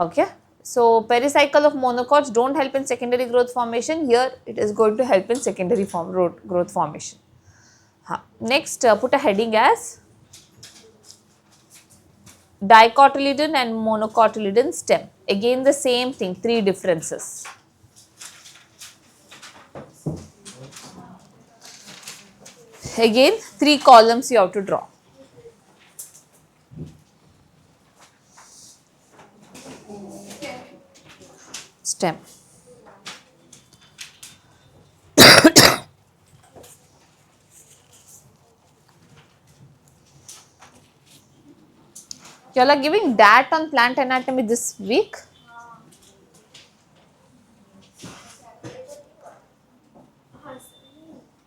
Okay. So pericycle of monocots don't help in secondary growth formation. Here it is going to help in secondary growth formation. हाँ. Next, put a heading as dicotyledon and monocotyledon stem. Again the same thing, 3 differences. Again 3 columns you have to draw. Stem. You all are giving DAT on plant anatomy this week.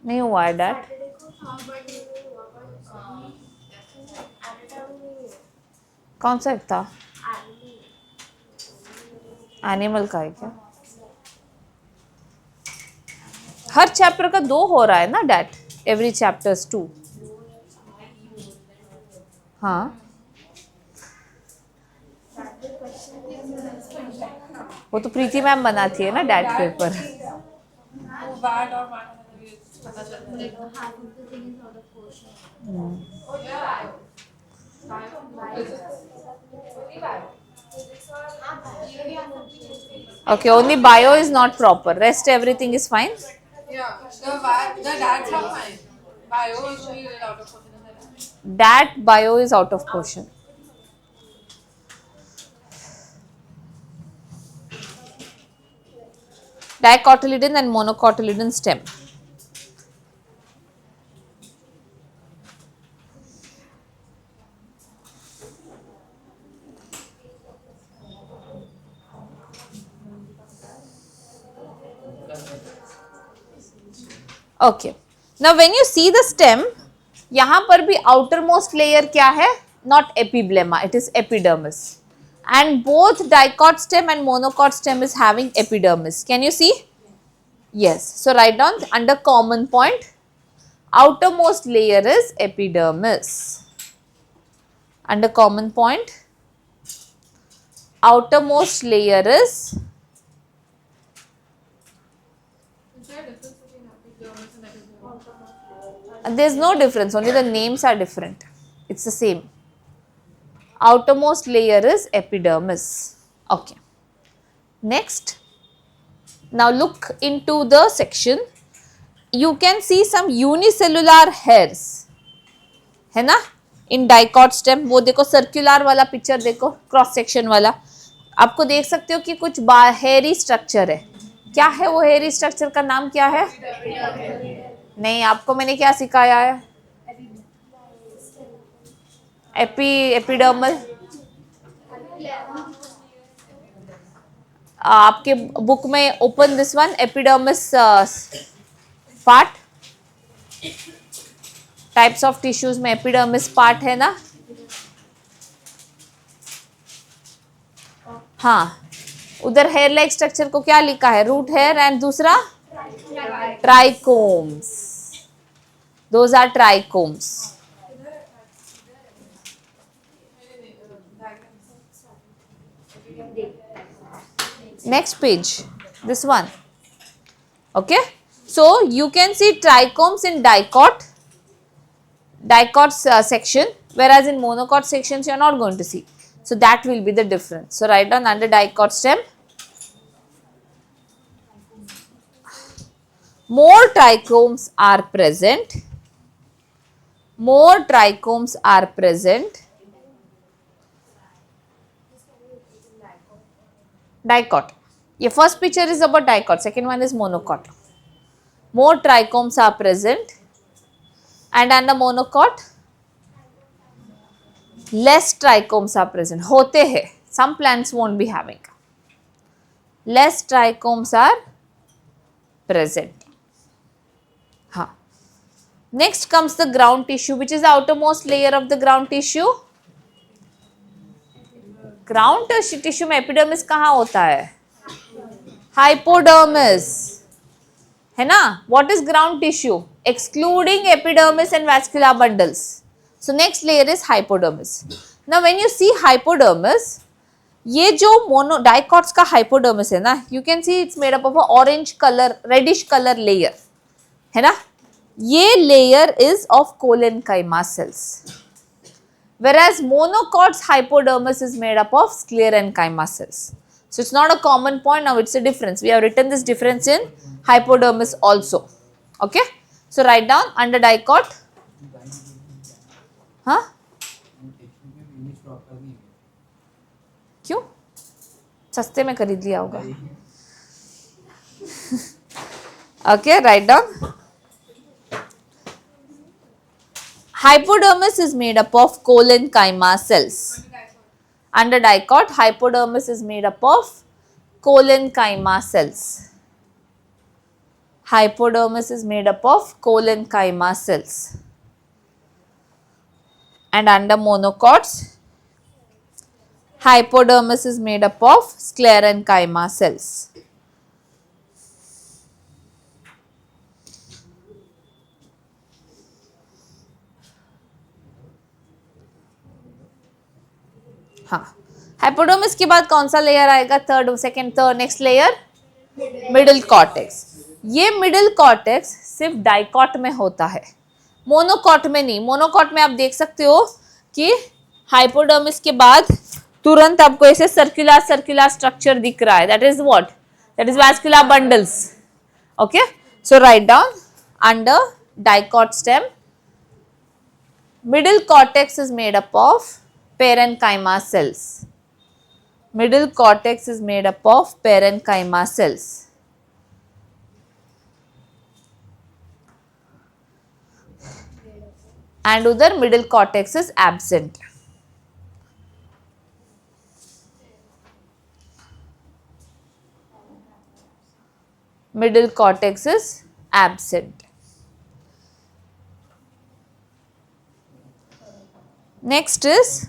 नहीं हुआ है DAT. कौन सा था? Animal का है क्या? हर chapter का 2 हो रहा है ना DAT. Every chapters 2. हाँ. वो तो प्रीति मैम बनाती है ना that paper. Okay, only bio is not proper. Rest everything is fine. Yeah, the dads are fine. Bio is really out of question. Dat bio is out of question. dicotyledon and monocotyledon stem. Okay. Now when you see the stem, यहाँ पर भी outermost layer क्या है? Not epiblema, it is epidermis. And both dicot stem and monocot stem is having epidermis. Can you see? Yes. So write down under common point, outermost layer is epidermis. Under common point, outermost layer is there a difference between epidermis and epidermis? there is no difference, only the names are different. It's the same. Outermost layer is epidermis. Okay. Next, now look into the section. You can see some unicellular hairs, है ना? In dicot stem, वो देखो circular वाला picture देखो, cross section वाला. आपको देख सकते हो कि कुछ hairy structure है. क्या है वो hairy structure का नाम क्या है? नहीं, आपको मैंने क्या सिखाया है? एपिडर्मल. आपके बुक में open this one, epidermis part. Types of tissues में एपिडर्मिस पार्ट है ना. हाँ, उधर हेयर लाइक स्ट्रक्चर को क्या लिखा है? रूट हेयर एंड दूसरा trichomes. Those are trichomes. Next page, this one. Okay, so you can see trichomes in dicot section, whereas in monocot sections you are not going to see. So that will be the difference. So write down under dicot stem, more trichomes are present. More trichomes are present. Dicot. Your first picture is about dicot, second one is monocot. More trichomes are present, and under monocot less trichomes are present. होते हैं, some plants won't be having. Less trichomes are present. हाँ. Next comes the ground tissue, which is the outermost layer of the ground tissue. Ground tissue में epidermis कहाँ होता है? Hypodermis, है ना? What is ground tissue? Excluding epidermis and vascular bundles. So next layer is hypodermis. Now when you see hypodermis, ये जो dicots का hypodermis है ना, you can see it's made up of a orange colour, reddish colour layer, है ना? ये layer is of collenchyma cells. Whereas monocot's hypodermis is made up of sclerenchyma cells. So it's not a common point, now it's a difference. We have written this difference in hypodermis also. Okay? So write down under dicot. हाँ? क्यों? सस्ते में खरीद लिया होगा. Okay, write down. Hypodermis is made up of colenchyma cells. Under dicot, hypodermis is made up of colenchyma cells. Hypodermis is made up of colenchyma cells. And under monocots, hypodermis is made up of sclerenchyma cells. हाँ, hypodermis के बाद कौन सा layer आएगा? Third, second, third, next layer middle cortex. ये middle cortex सिर्फ dicot में होता है, मोनोकॉट में नहीं. मोनोकॉट में आप देख सकते हो कि हाइपोडर्मिस के बाद तुरंत आपको ऐसे सर्कुलर सर्कुलर स्ट्रक्चर दिख रहा है. That is what? That is vascular bundles. Okay, so write down under dicot stem, middle cortex is made up of parenchyma cells. Middle cortex is made up of parenchyma cells. and उधर middle cortex is absent. Middle cortex is absent. Next is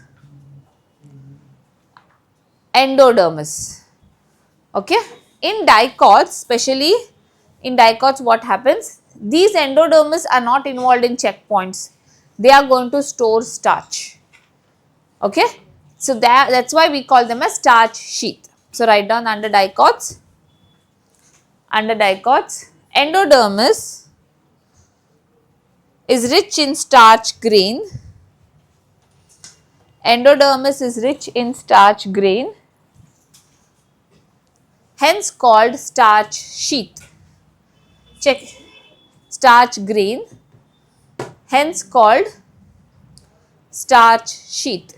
endodermis. Okay, in dicots, especially in dicots, what happens? These endodermis are not involved in checkpoints. They are going to store starch. Okay, so that's why we call them a starch sheath. So write down under dicots. Under dicots, endodermis is rich in starch grain. Endodermis is rich in starch grain, hence called starch sheath. Check, starch grain, hence called starch sheath.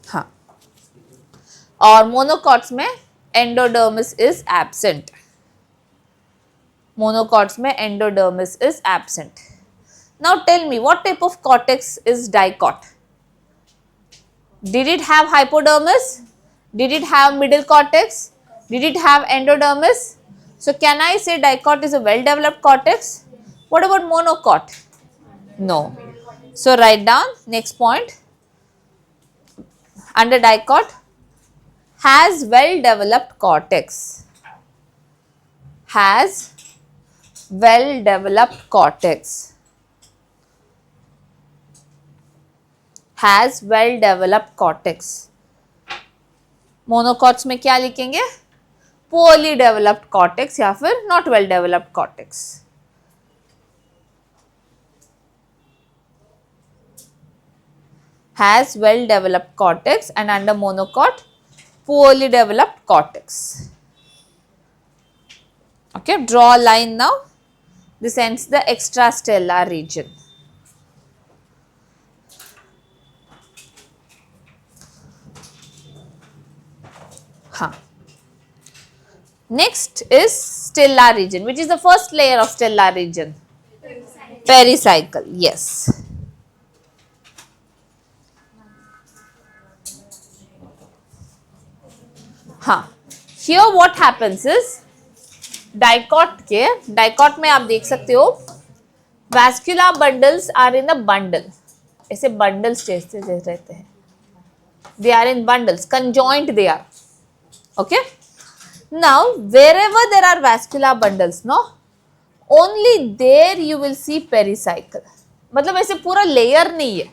हाँ, और monocots में endodermis is absent. Monocots में endodermis is absent. Now tell me, what type of cortex is dicot? Did it have hypodermis? Did it have middle cortex? Did it have endodermis? So can I say dicot is a well developed cortex? What about monocot? No. So write down next point. Under dicot, has well developed cortex. Has well developed cortex. Has well developed cortex. Monocots में क्या लिखेंगे? poorly developed cortex या फिर not well developed cortex. Has well developed cortex, and under monocot, poorly developed cortex. Okay, draw a line now. This ends the extrastellar region. Huh. Next is stellar region. Which is the first layer of stellar region? Pericycle. Yes. Huh. Here what happens is, dicot में आप देख सकते हो vascular bundles are in a bundle. ऐसे bundles जैसे रहते हैं. They are in bundles, conjoint they are. Okay, now wherever there are vascular bundles, no, only there you will see pericycle. मतलब ऐसे पूरा लेयर नहीं है.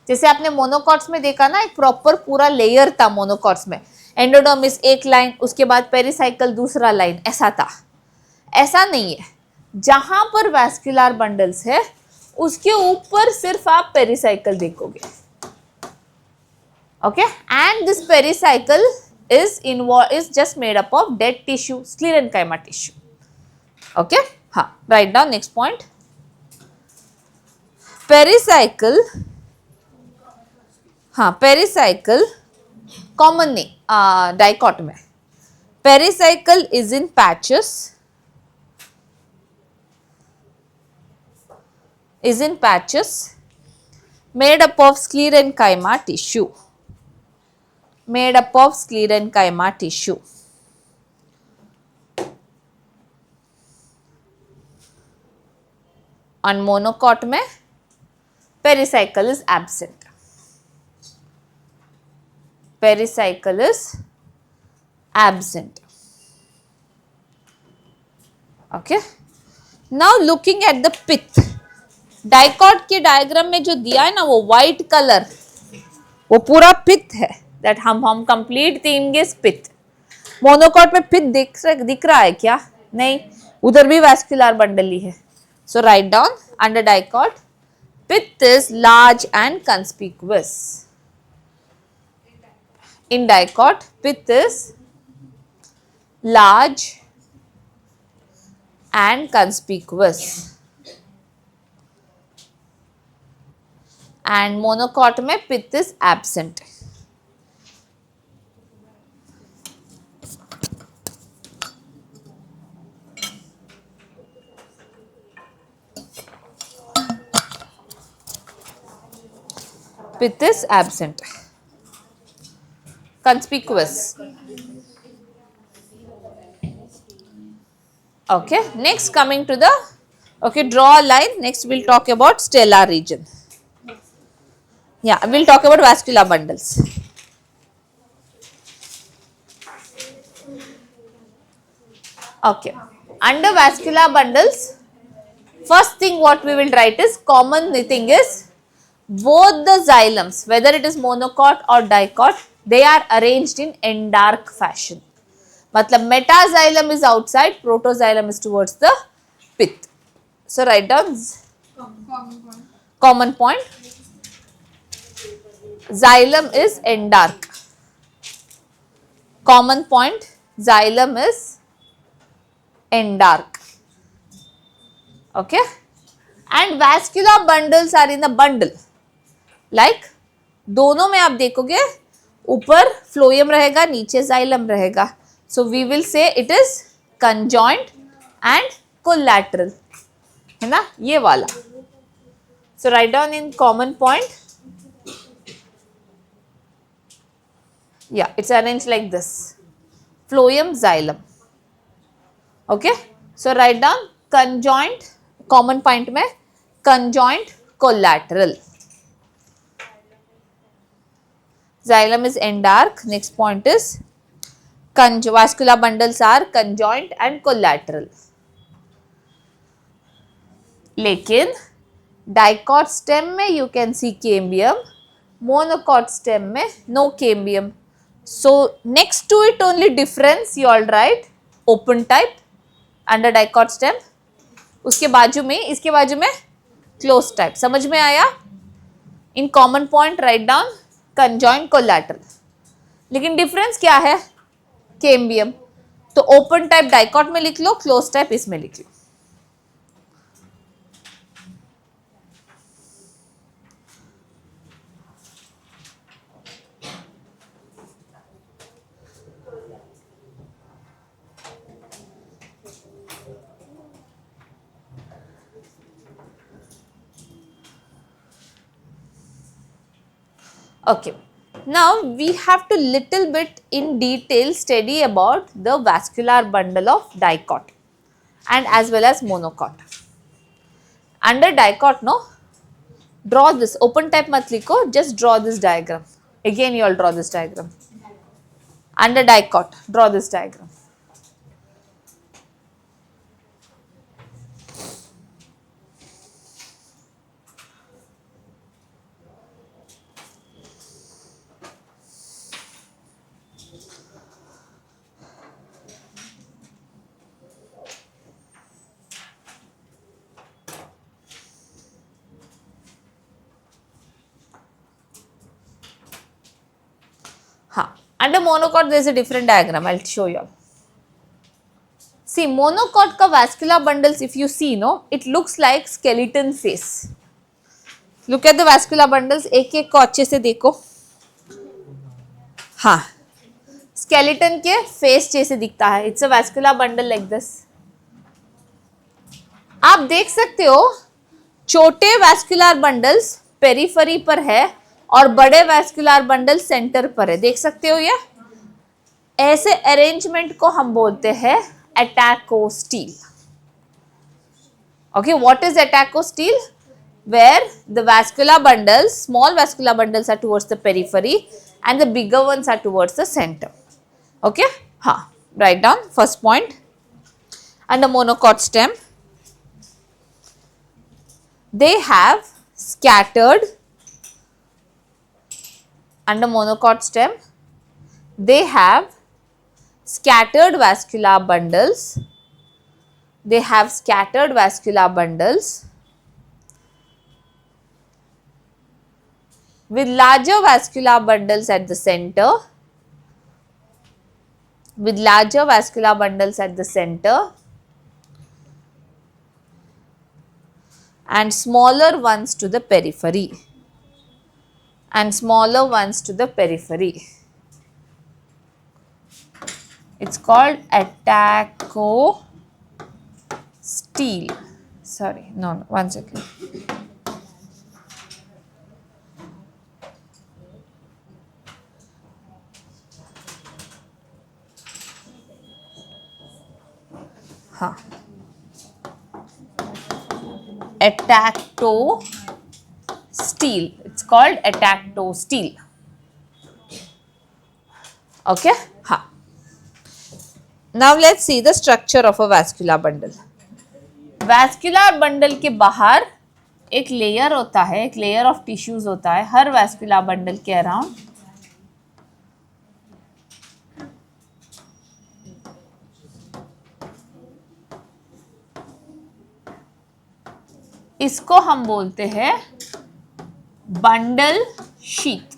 जैसे आपने मोनोकॉट्स में देखा ना, एक प्रॉपर पूरा लेयर था मोनोकॉट्स में. एंडोडर्मिस एक लाइन, उसके बाद पेरिसाइकल दूसरा लाइन, ऐसा था. ऐसा नहीं है. जहां पर वैस्कुलर बंडल्स है उसके ऊपर सिर्फ आप पेरिसाइकल देखोगे. Okay, and this pericycle is just made up of dead tissue, sclerenchyma tissue. Okay, हाँ, write down next point. Pericycle, हाँ, pericycle common नहीं dicot में. Pericycle is in patches. Is in patches made up of sclerenchyma tissue. Made up of sclerenchyma tissue. On monocot में pericycle is absent. Pericycle is absent. Okay. Now looking at the pith. Dicot के diagram में जो दिया है ना, वो white colour, वो पूरा पिथ है. दैट हम कंप्लीट देंगे पिथ. मोनोकॉट में पिथ दिख रहा है क्या? नहीं, उधर भी वैस्कुलर बंडल ही है. So write down under dicot, pith is large and conspicuous. In dicot pith is large and conspicuous. And monocot में पिथ is absent. Pith is absent. Conspicuous. Okay, next coming to the, okay, draw a line. Next we'll talk about stellar region. Yeah, we'll talk about vascular bundles. Okay, under vascular bundles, first thing what we will write is common thing is both the xylems, whether it is monocot or dicot, they are arranged in endark fashion. मतलब metaxylem is outside, protoxylem is towards the pith. So write down common point. Xylem is endark. Common point, xylem is endark. Okay, and vascular bundles are in a bundle. Like दोनों में आप देखोगे ऊपर phloem रहेगा, नीचे xylem रहेगा. So we will say it is conjoint and collateral, है ना, ये वाला. So write down in common point. Yeah, it's arranged like this. Phloem, xylem. Okay. So write down conjoint, common point में conjoint, collateral. Xylem is endark. Next point is vascular bundles are conjoint and collateral. लेकिन dicot stem में you can see cambium, monocot stem में no cambium. So next to it only difference you all write open type under dicot stem. उसके बाजू में, इसके बाजू में closed type. समझ में आया? In common point write down conjoint collateral. लेकिन difference क्या है? Cambium. तो open type dicot में लिख लो, closed type इसमें लिख लो. Okay, now we have to little bit in detail study about the vascular bundle of dicot and as well as monocot. Under dicot, no, draw this open type mat likho, just draw this diagram. Again you all draw this diagram. Under dicot, draw this diagram. Under monocot there is a different diagram. I will show you all. See, monocot ka vascular bundles, if you see, no, it looks like skeleton face. Look at the vascular bundles. एक एक को अच्छे से देखो. हाँ, skeleton के face जैसे दिखता है. It's a vascular bundle like this. आप देख सकते हो छोटे vascular bundles periphery पर है और बड़े वैस्कुलर बंडल सेंटर पर है. देख सकते हो ये ऐसे अरेंजमेंट को हम बोलते हैं atactostele. Okay, what is atactostele? Where the vascular bundles, small vascular bundles are towards the periphery and the bigger ones are towards the centre. Okay, हाँ, write down first point. Under monocot stem they have scattered. Under monocot stem, they have scattered vascular bundles. They have scattered vascular bundles with larger vascular bundles at the center. With larger vascular bundles at the center and smaller ones to the periphery. And smaller ones to the periphery. It's called atacostele. Sorry, no, one second. हाँ, atactosteel. It's called atactosteel. Okay. हाँ. Now let's see the structure of a vascular bundle. Vascular bundle के बाहर एक layer होता है, एक layer of tissues होता है हर वैस्कुलर बंडल के अराउंड. इसको हम बोलते हैं bundle sheath.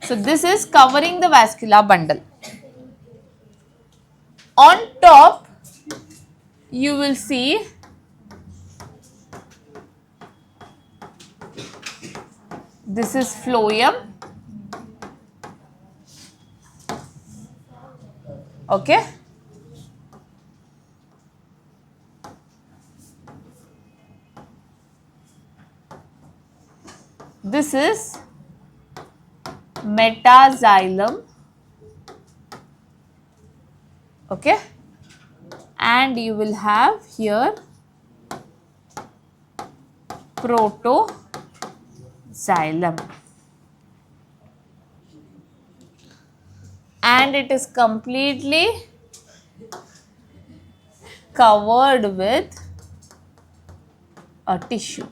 So this is covering the vascular bundle. On top you will see this is phloem. Okay. This is metaxylem. Okay. And you will have here protoxylem. And it is completely covered with a tissue.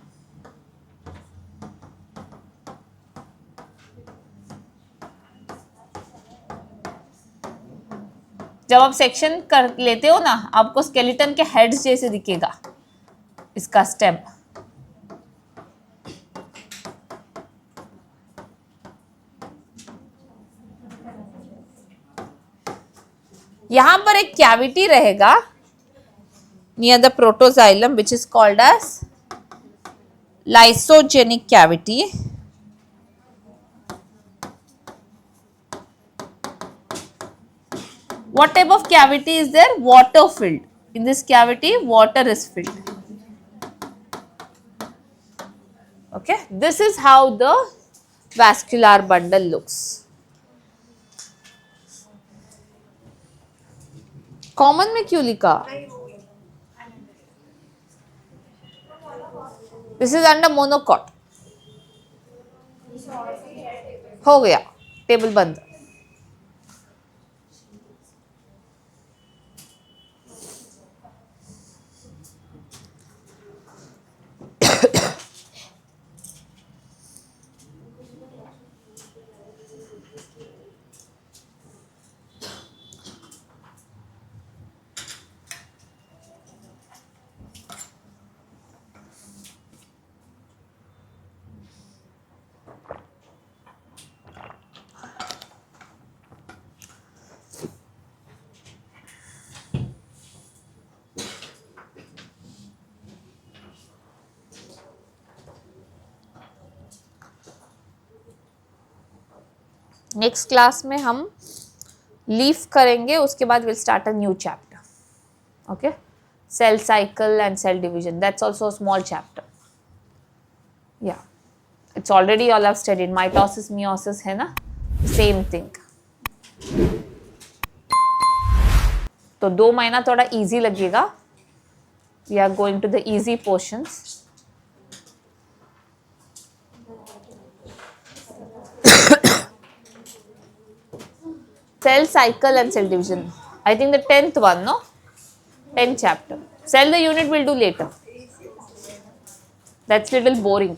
जब आप section कर लेते हो ना, आपको skeleton के heads जैसे दिखेगा इसका स्टेम. यहां पर एक कैविटी रहेगा near the protoxylem which is called as lysogenic cavity. What type of cavity is there? Water filled. In this cavity, water is filled. Okay, this is how the vascular bundle looks. Common में क्यों लिखा? This is under monocot. हो गया, table बंद. Next class में हम leaf करेंगे, उसके बाद will start a new chapter. Okay, cell cycle and cell division, that's also a small chapter. या it's already all have studied. Mitosis meiosis है ना, सेम थिंग. तो 2 महीना थोड़ा इजी लगेगा. We are going to the easy portions. Cell cycle and cell division. I think the 10th one, no? 10th chapter. Cell the unit will do later. That's little boring.